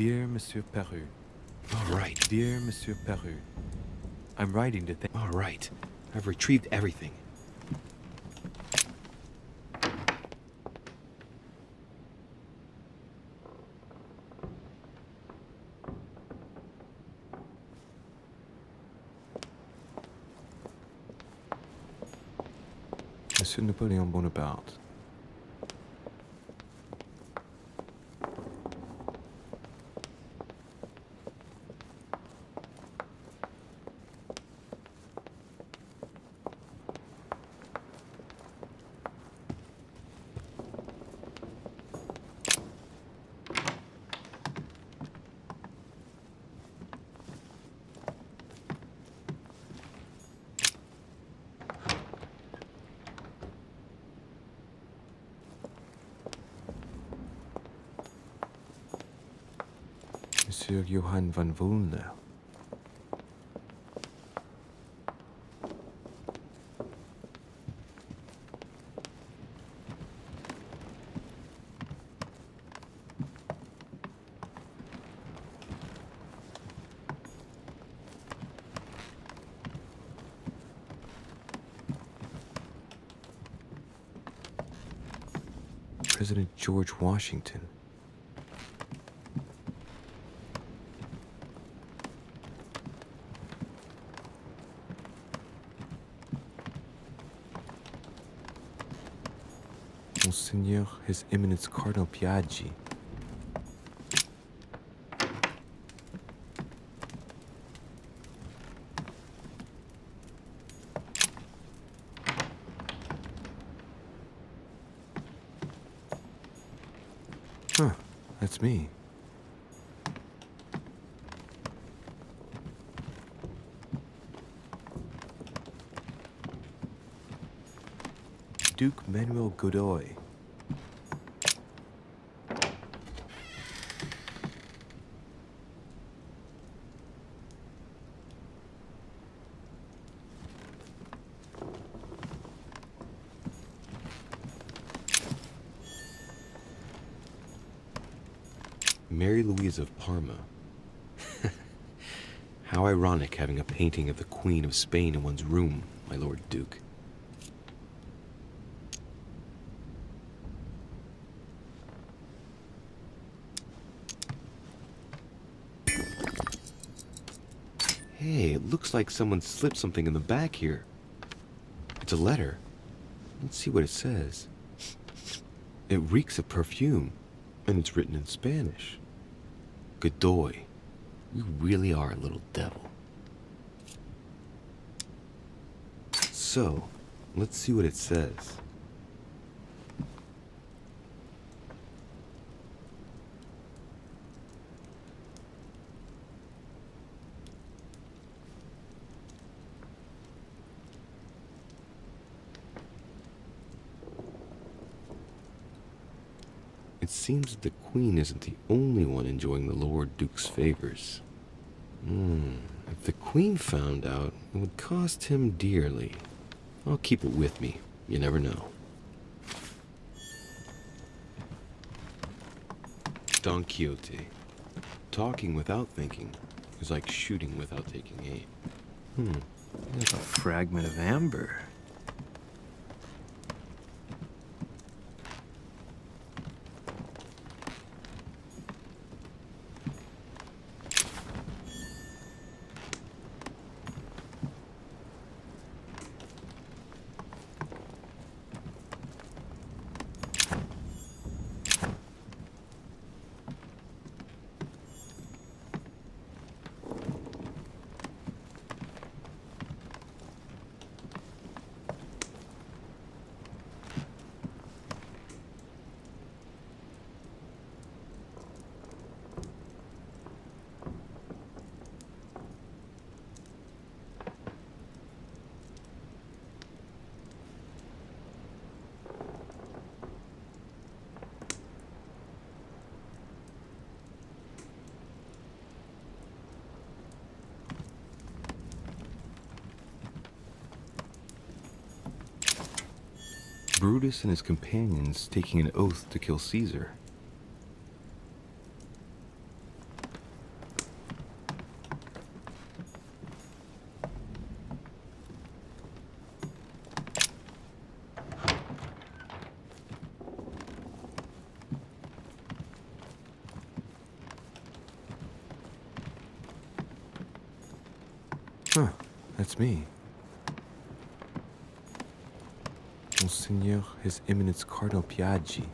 Dear Monsieur Peru. All right. Dear Monsieur Peru. I'm writing to thank... All right. I've retrieved everything. Monsieur Napoleon Bonaparte. Monsieur Johann van Volner. President George Washington. Monseigneur His Eminence Cardinal Piaggi. Huh, that's me. Duke Manuel Godoy. Mary Louise of Parma. How ironic having a painting of the Queen of Spain in one's room, my Lord Duke. Hey, it looks like someone slipped something in the back here. It's a letter. Let's see what it says. It reeks of perfume, and it's written in Spanish. Godoy, you really are a little devil. So, let's see what it says. It seems that the Queen isn't the only one enjoying the Lord Duke's favors. If the Queen found out, it would cost him dearly. I'll keep it with me. You never know. Don Quixote. Talking without thinking is like shooting without taking aim. There's a fragment of amber. Brutus and his companions taking an oath to kill Caesar. Huh, that's me. Monseigneur, His Eminence Cardinal Piaggi.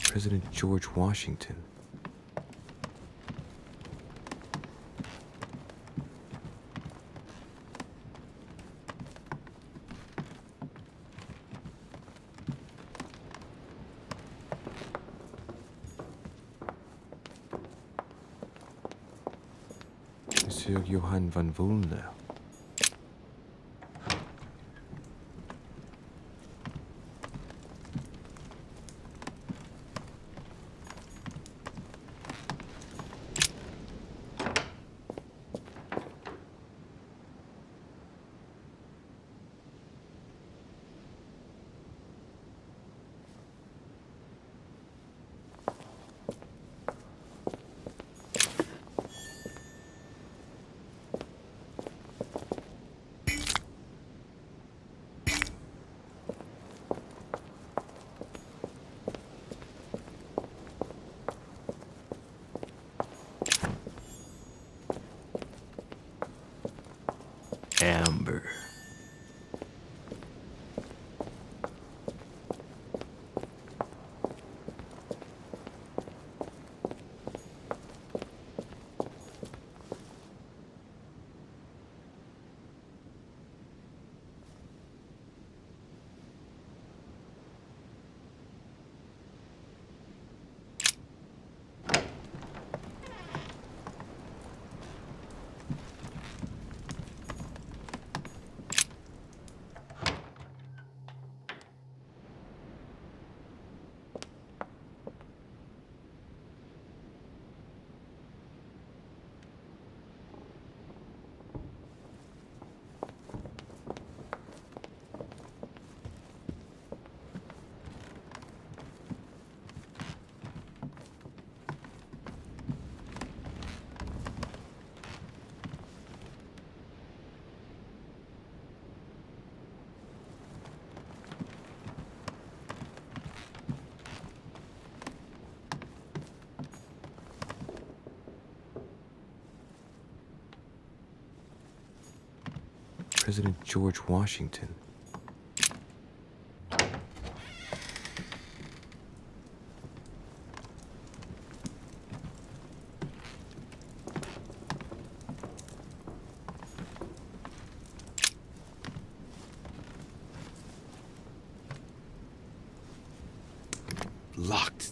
President George Washington. Monsieur Johann von Wulner. Amber. President George Washington. Locked.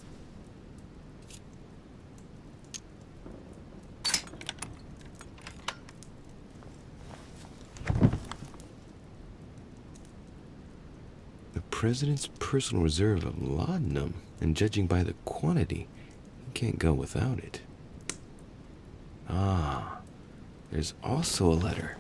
President's personal reserve of laudanum, and judging by the quantity, he can't go without it. Ah, there's also a letter.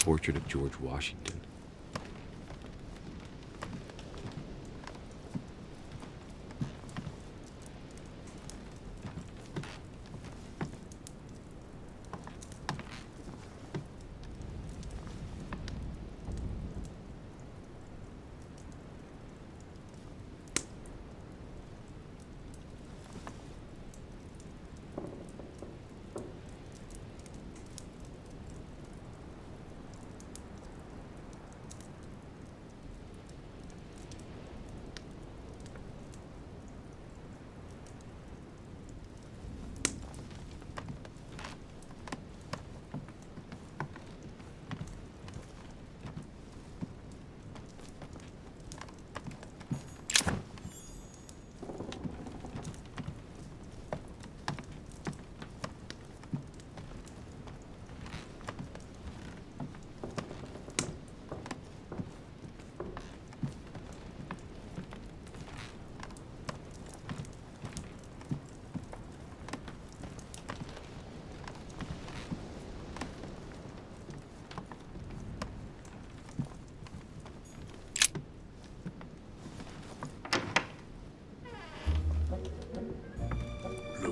Portrait of George Washington.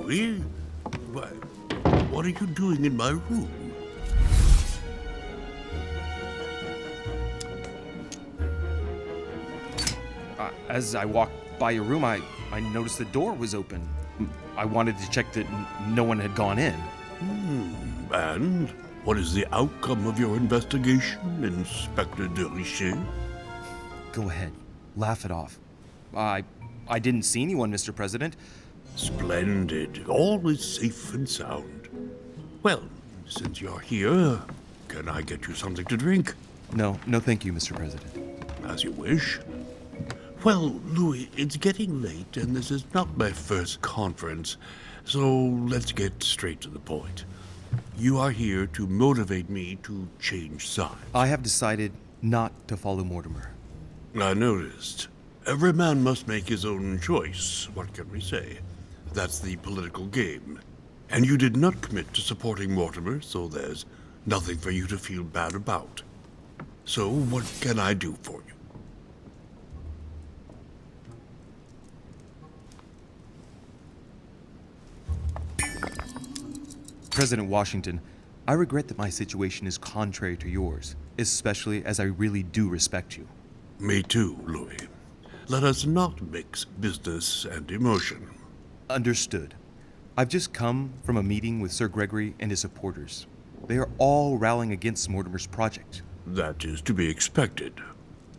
Louis? Why, what are you doing in my room? As I walked by your room, I noticed the door was open. I wanted to check that no one had gone in. And what is the outcome of your investigation, Inspector de Richet? Go ahead. Laugh it off. I didn't see anyone, Mr. President. Splendid. Always safe and sound. Well, since you're here, can I get you something to drink? No, thank you, Mr. President. As you wish. Well, Louis, it's getting late, and this is not my first conference, so let's get straight to the point. You are here to motivate me to change sides. I have decided not to follow Mortimer. I noticed. Every man must make his own choice. What can we say? That's the political game. And you did not commit to supporting Mortimer, so there's nothing for you to feel bad about. So what can I do for you? President Washington, I regret that my situation is contrary to yours, especially as I really do respect you. Me too, Louis. Let us not mix business and emotion. Understood. I've just come from a meeting with Sir Gregory and his supporters. They are all rallying against Mortimer's project. That is to be expected.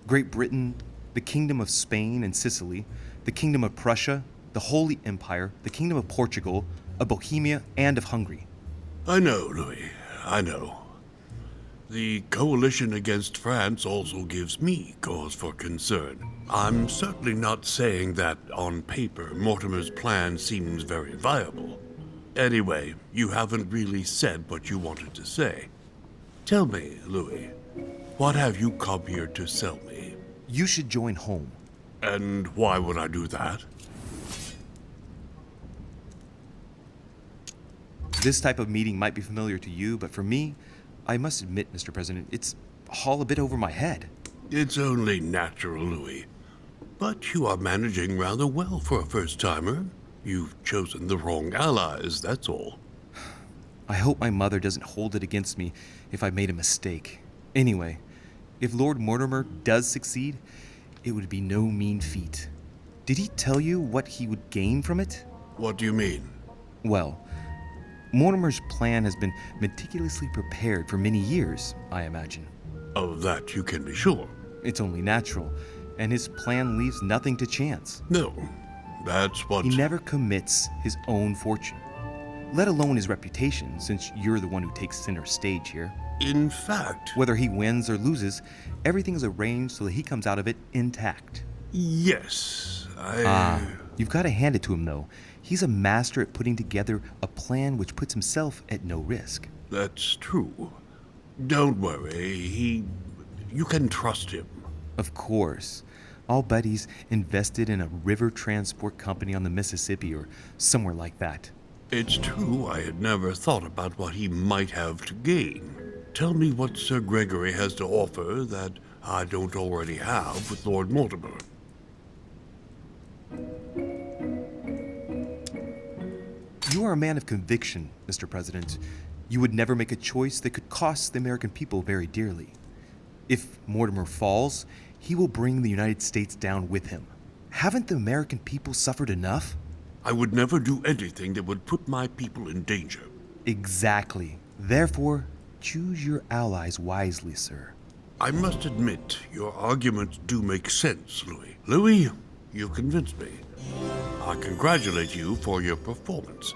Great Britain, the Kingdom of Spain and Sicily, the Kingdom of Prussia, the Holy Empire, the Kingdom of Portugal, of Bohemia, and of Hungary. I know, Louis. I know. The coalition against France also gives me cause for concern. I'm certainly not saying that, on paper, Mortimer's plan seems very viable. Anyway, you haven't really said what you wanted to say. Tell me, Louis, what have you come here to sell me? You should join home. And why would I do that? This type of meeting might be familiar to you, but for me, I must admit, Mr. President, it's all a bit over my head. It's only natural, Louis. But you are managing rather well for a first-timer. You've chosen the wrong allies, that's all. I hope my mother doesn't hold it against me if I made a mistake. Anyway, if Lord Mortimer does succeed, it would be no mean feat. Did he tell you what he would gain from it? What do you mean? Well, Mortimer's plan has been meticulously prepared for many years, I imagine. Of that you can be sure. It's only natural, and his plan leaves nothing to chance. No, that's what... He never commits his own fortune, let alone his reputation, since you're the one who takes center stage here. In fact... Whether he wins or loses, everything is arranged so that he comes out of it intact. Yes, You've got to hand it to him, though. He's a master at putting together a plan which puts himself at no risk. That's true. Don't worry, you can trust him. Of course. I'll bet he's invested in a river transport company on the Mississippi or somewhere like that. It's true I had never thought about what he might have to gain. Tell me what Sir Gregory has to offer that I don't already have with Lord Mortimer. You are a man of conviction, Mr. President. You would never make a choice that could cost the American people very dearly. If Mortimer falls, he will bring the United States down with him. Haven't the American people suffered enough? I would never do anything that would put my people in danger. Exactly. Therefore, choose your allies wisely, sir. I must admit, your arguments do make sense, Louis. Louis, you convinced me. I congratulate you for your performance,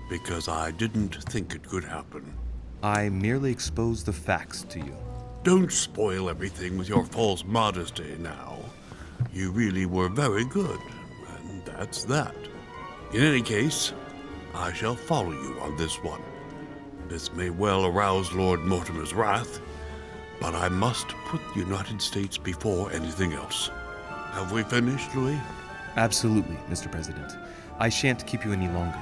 because I didn't think it could happen. I merely exposed the facts to you. Don't spoil everything with your false modesty now. You really were very good, and that's that. In any case, I shall follow you on this one. This may well arouse Lord Mortimer's wrath, but I must put the United States before anything else. Have we finished, Louis? Absolutely, Mr. President. I shan't keep you any longer.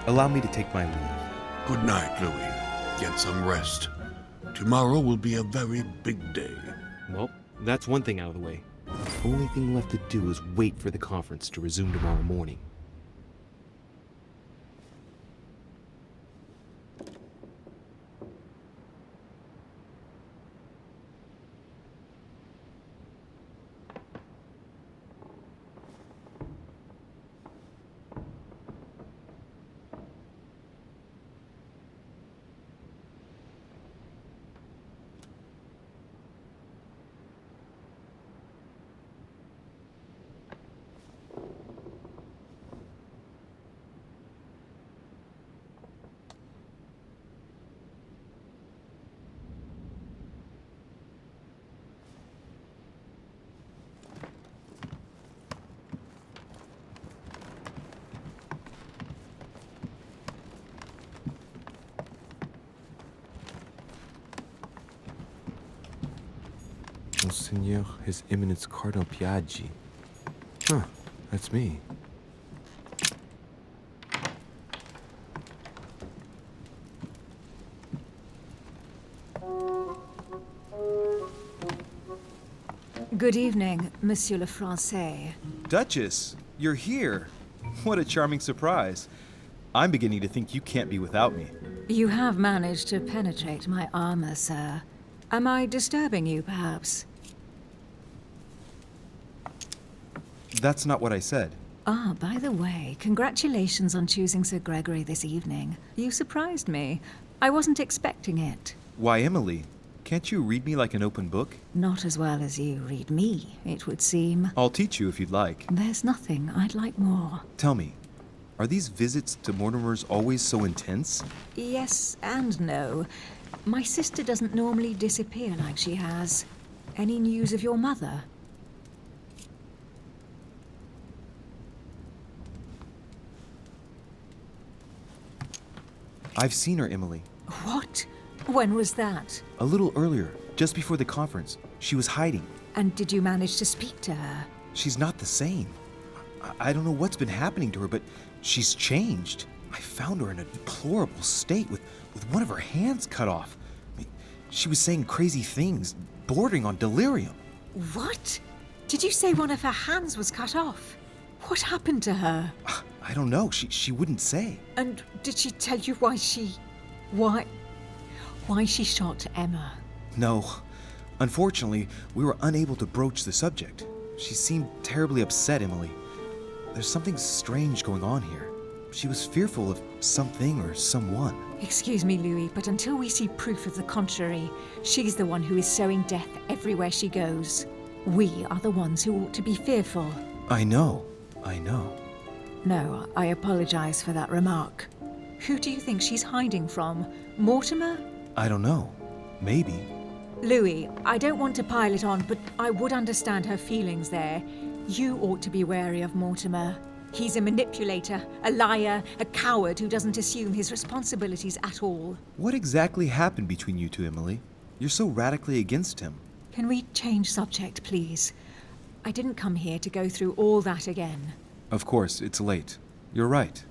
Allow me to take my leave. Good night, Louis. Get some rest. Tomorrow will be a very big day. Well, that's one thing out of the way. The only thing left to do is wait for the conference to resume tomorrow morning. Monseigneur, His Eminence Cardinal Piaggi. Huh, that's me. Good evening, Monsieur le Français. Duchess, you're here. What a charming surprise. I'm beginning to think you can't be without me. You have managed to penetrate my armor, sir. Am I disturbing you, perhaps? That's not what I said. Ah, by the way, congratulations on choosing Sir Gregory this evening. You surprised me. I wasn't expecting it. Why, Emily, can't you read me like an open book? Not as well as you read me, it would seem. I'll teach you if you'd like. There's nothing I'd like more. Tell me, are these visits to Mortimer's always so intense? Yes and no. My sister doesn't normally disappear like she has. Any news of your mother? I've seen her, Emily. What? When was that? A little earlier, just before the conference. She was hiding. And did you manage to speak to her? She's not the same. I don't know what's been happening to her, but she's changed. I found her in a deplorable state with one of her hands cut off. I mean, she was saying crazy things, bordering on delirium. What? Did you say one of her hands was cut off? What happened to her? I don't know. She wouldn't say. And did she tell you why she shot Emma? No. Unfortunately, we were unable to broach the subject. She seemed terribly upset, Emily. There's something strange going on here. She was fearful of something or someone. Excuse me, Louis, but until we see proof of the contrary, she's the one who is sowing death everywhere she goes. We are the ones who ought to be fearful. I know. No, I apologize for that remark. Who do you think she's hiding from? Mortimer? I don't know. Maybe. Louis, I don't want to pile it on, but I would understand her feelings there. You ought to be wary of Mortimer. He's a manipulator, a liar, a coward who doesn't assume his responsibilities at all. What exactly happened between you two, Emily? You're so radically against him. Can we change subject, please? I didn't come here to go through all that again. Of course, it's late. You're right.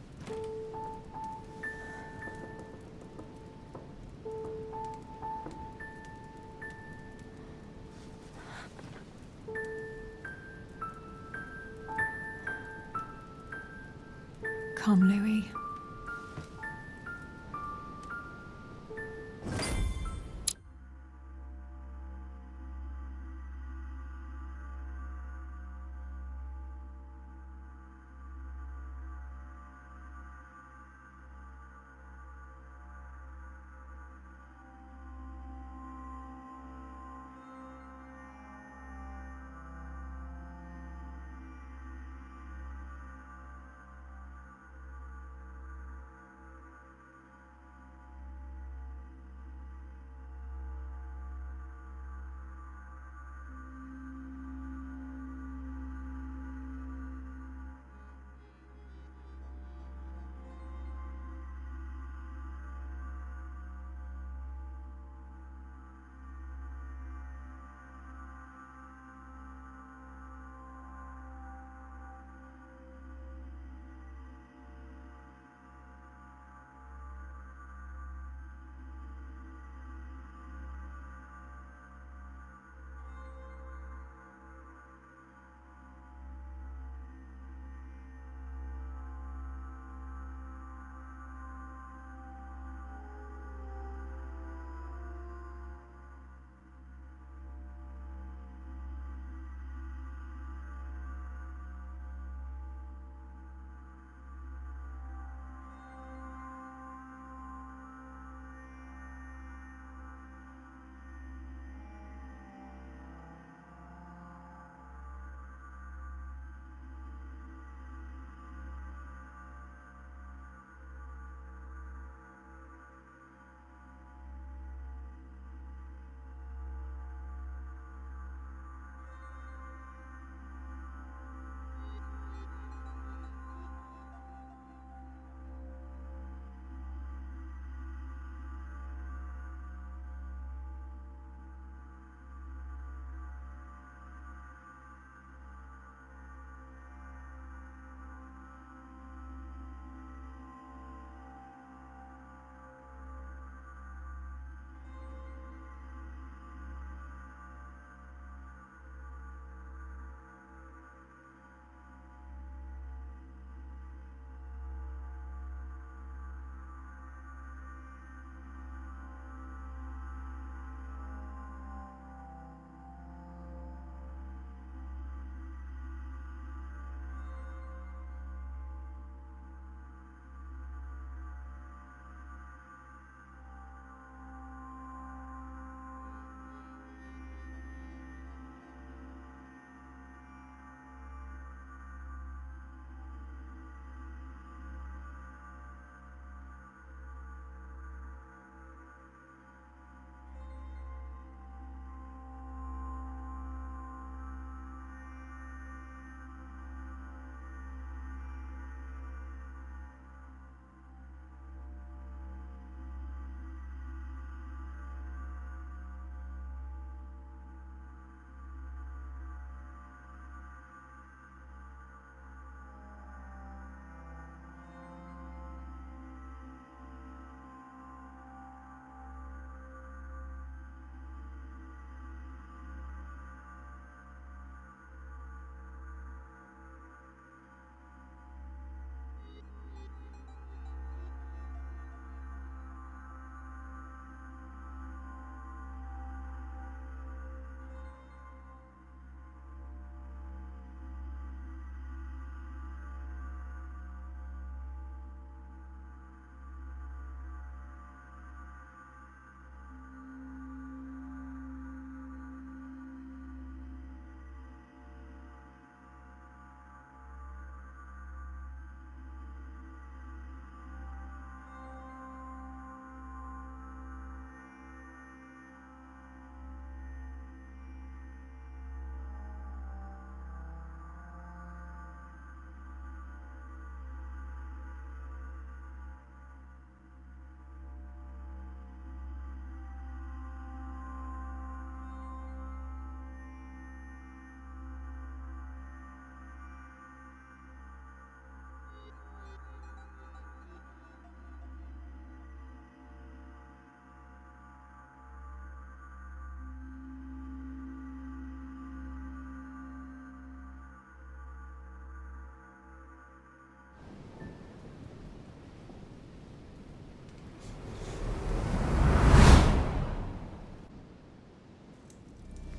Come, Louis.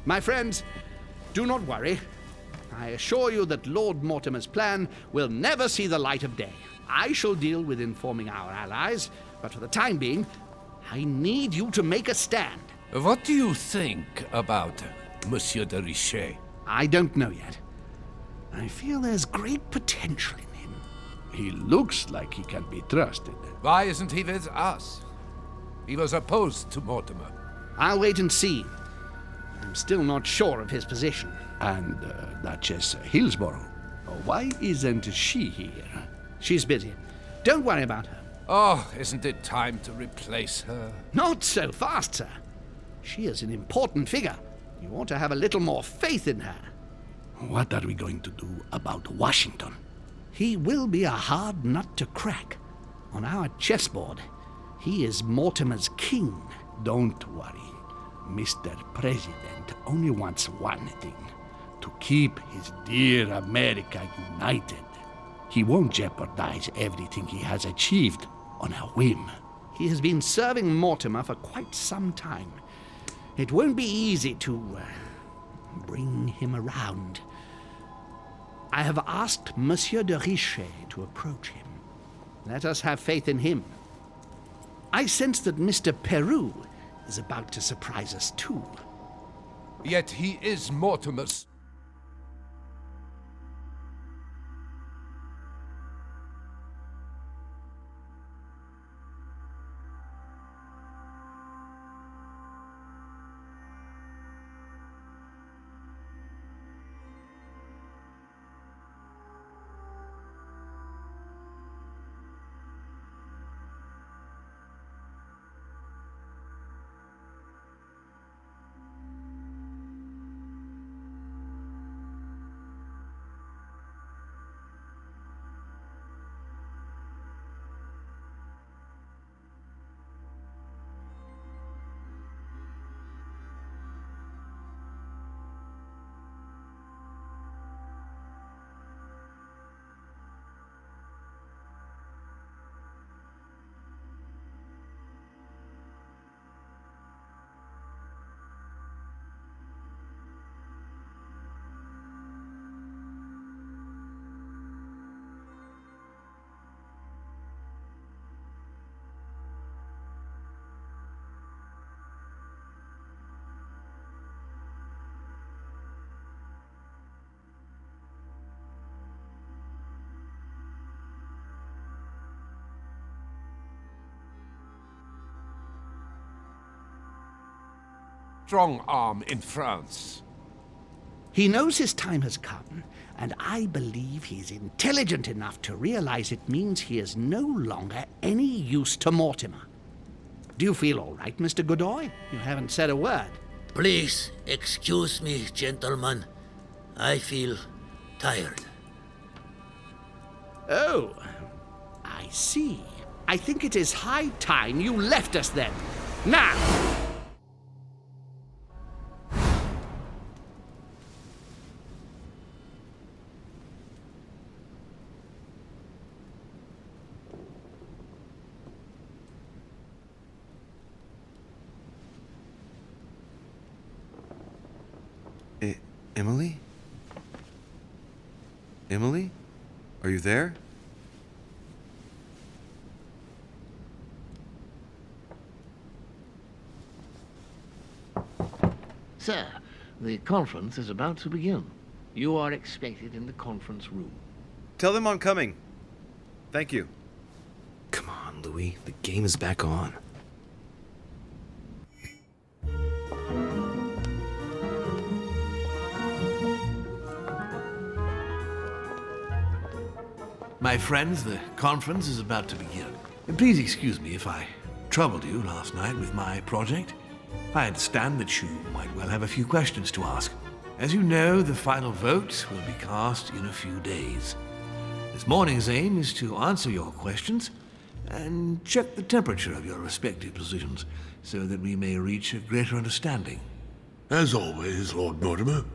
My friends, do not worry. I assure you that Lord Mortimer's plan will never see the light of day. I shall deal with informing our allies, but for the time being, I need you to make a stand. What do you think about Monsieur de Richet? I don't know yet. I feel there's great potential in him. He looks like he can be trusted. Why isn't he with us? He was opposed to Mortimer. I'll wait and see. I'm still not sure of his position. And Duchess Hillsborough? Why isn't she here? She's busy. Don't worry about her. Oh, isn't it time to replace her? Not so fast, sir. She is an important figure. You ought to have a little more faith in her. What are we going to do about Washington? He will be a hard nut to crack. On our chessboard, he is Mortimer's king. Don't worry. Mr. President only wants one thing: to keep his dear America united. He won't jeopardize everything he has achieved on a whim. He has been serving Mortimer for quite some time. It won't be easy to bring him around. I have asked Monsieur de Richet to approach him. Let us have faith in him. I sense that Mr. Peru is about to surprise us too. Yet he is Mortimer's. Strong arm in France. He knows his time has come, and I believe he's intelligent enough to realize it means he is no longer any use to Mortimer. Do you feel all right, Mr. Godoy? You haven't said a word. Please excuse me, gentlemen. I feel tired. Oh, I see. I think it is high time you left us then. Now! Emily? Emily? Are you there? Sir, the conference is about to begin. You are expected in the conference room. Tell them I'm coming. Thank you. Come on, Louis. The game is back on. My friends, the conference is about to begin. Please excuse me if I troubled you last night with my project. I understand that you might well have a few questions to ask. As you know, the final vote will be cast in a few days. This morning's aim is to answer your questions and check the temperature of your respective positions so that we may reach a greater understanding. As always, Lord Mortimer.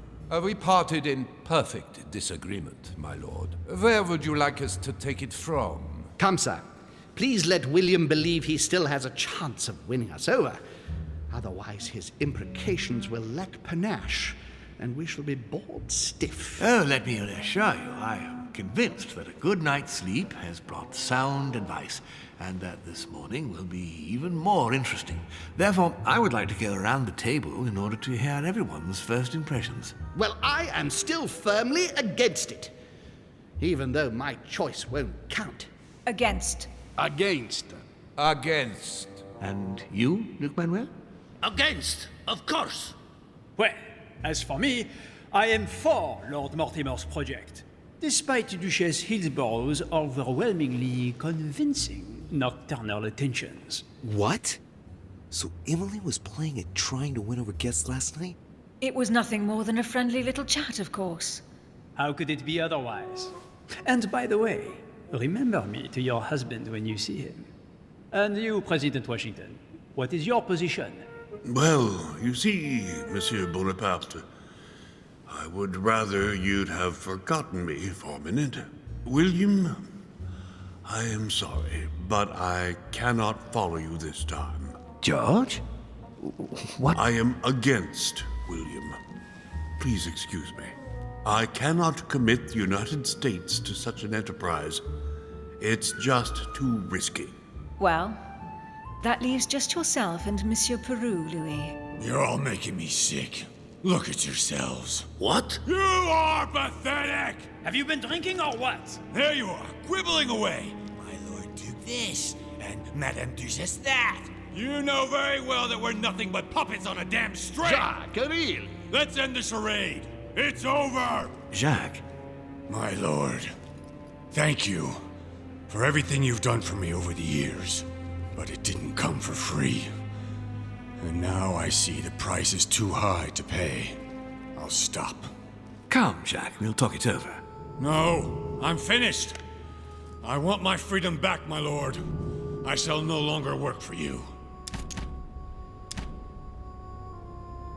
We parted in perfect disagreement, my lord. Where would you like us to take it from? Come, sir. Please let William believe he still has a chance of winning us over. Otherwise, his imprecations will lack panache, and we shall be bored stiff. Oh, let me reassure you, I am convinced that a good night's sleep has brought sound advice, and that this morning will be even more interesting. Therefore, I would like to go around the table in order to hear everyone's first impressions. Well, I am still firmly against it, even though my choice won't count. Against. Against. Against. And you, Luc Manuel? Against, of course. Well, as for me, I am for Lord Mortimer's project, despite Duchess Hillsborough's overwhelmingly convincing nocturnal attentions. What? So Emily was playing at trying to win over guests last night? It was nothing more than a friendly little chat, of course. How could it be otherwise? And by the way, remember me to your husband when you see him. And you, President Washington, what is your position? Well, you see, Monsieur Bonaparte, I would rather you'd have forgotten me for a minute. William, I am sorry, but I cannot follow you this time. George? What? I am against William. Please excuse me. I cannot commit the United States to such an enterprise. It's just too risky. Well, that leaves just yourself and Monsieur Peru, Louis. You're all making me sick. Look at yourselves. What? You are pathetic! Have you been drinking or what? There you are, quibbling away. My Lord Duke this, and Madame Duchess that. You know very well that we're nothing but puppets on a damn string. Jacques, really? Let's end the charade. It's over. Jacques? My lord, thank you for everything you've done for me over the years. But it didn't come for free. And now I see the price is too high to pay. I'll stop. Come, Jacques, we'll talk it over. No, I'm finished. I want my freedom back, my lord. I shall no longer work for you.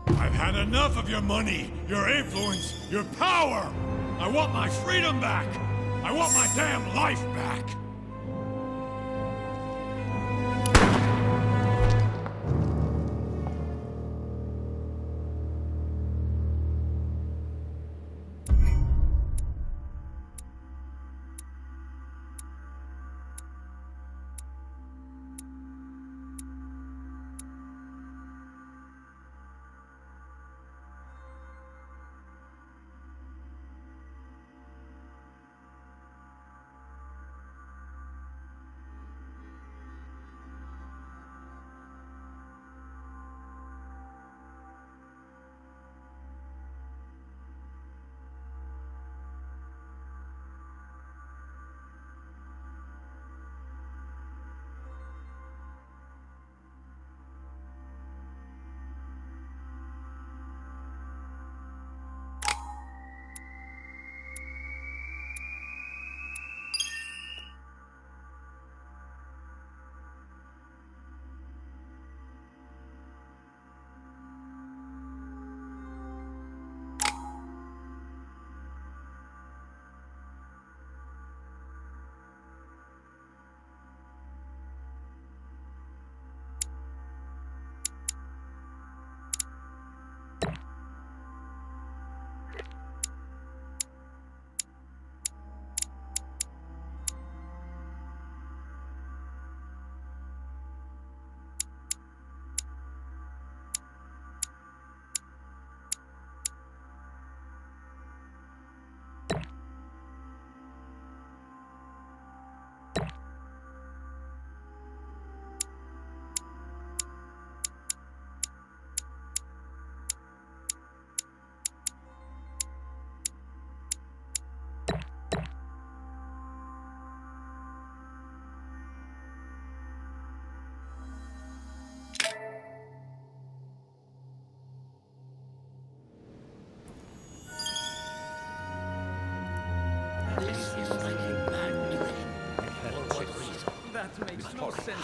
I've had enough of your money, your influence, your power! I want my freedom back! I want my damn life back!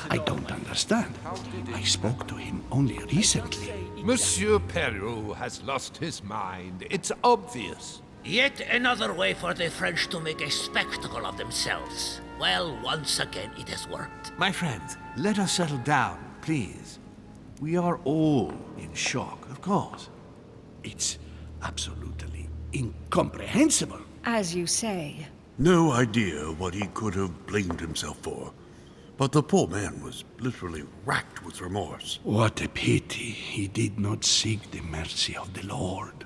I don't understand. I spoke to him only recently. Monsieur Peru has lost his mind. It's obvious. Yet another way for the French to make a spectacle of themselves. Well, once again, it has worked. My friends, let us settle down, please. We are all in shock, of course. It's absolutely incomprehensible. As you say. No idea what he could have blamed himself for. But the poor man was literally racked with remorse. What a pity he did not seek the mercy of the Lord.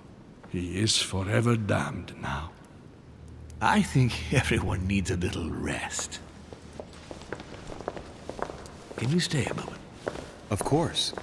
He is forever damned now. I think everyone needs a little rest. Can you stay a moment? Of course.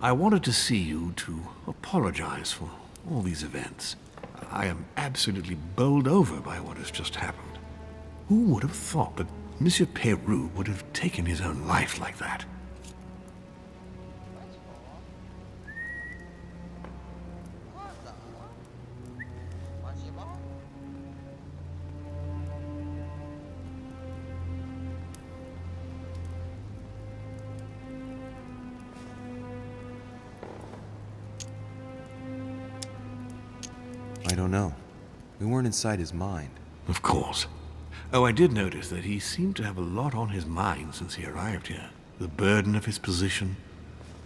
I wanted to see you to apologize for all these events. I am absolutely bowled over by what has just happened. Who would have thought that Monsieur Peru would have taken his own life like that? I don't know. We weren't inside his mind. Of course. Oh, I did notice that he seemed to have a lot on his mind since he arrived here. The burden of his position,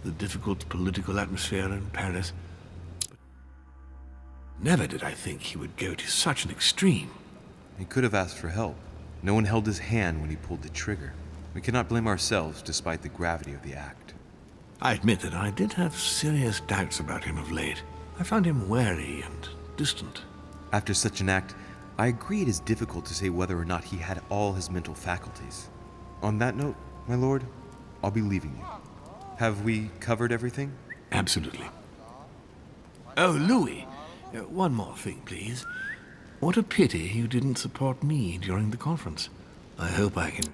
the difficult political atmosphere in Paris. But never did I think he would go to such an extreme. He could have asked for help. No one held his hand when he pulled the trigger. We cannot blame ourselves despite the gravity of the act. I admit that I did have serious doubts about him of late. I found him wary and distant. After such an act, I agree it is difficult to say whether or not he had all his mental faculties. On that note, my lord, I'll be leaving you. Have we covered everything? Absolutely. Oh, Louis, one more thing, please. What a pity you didn't support me during the conference. I hope I can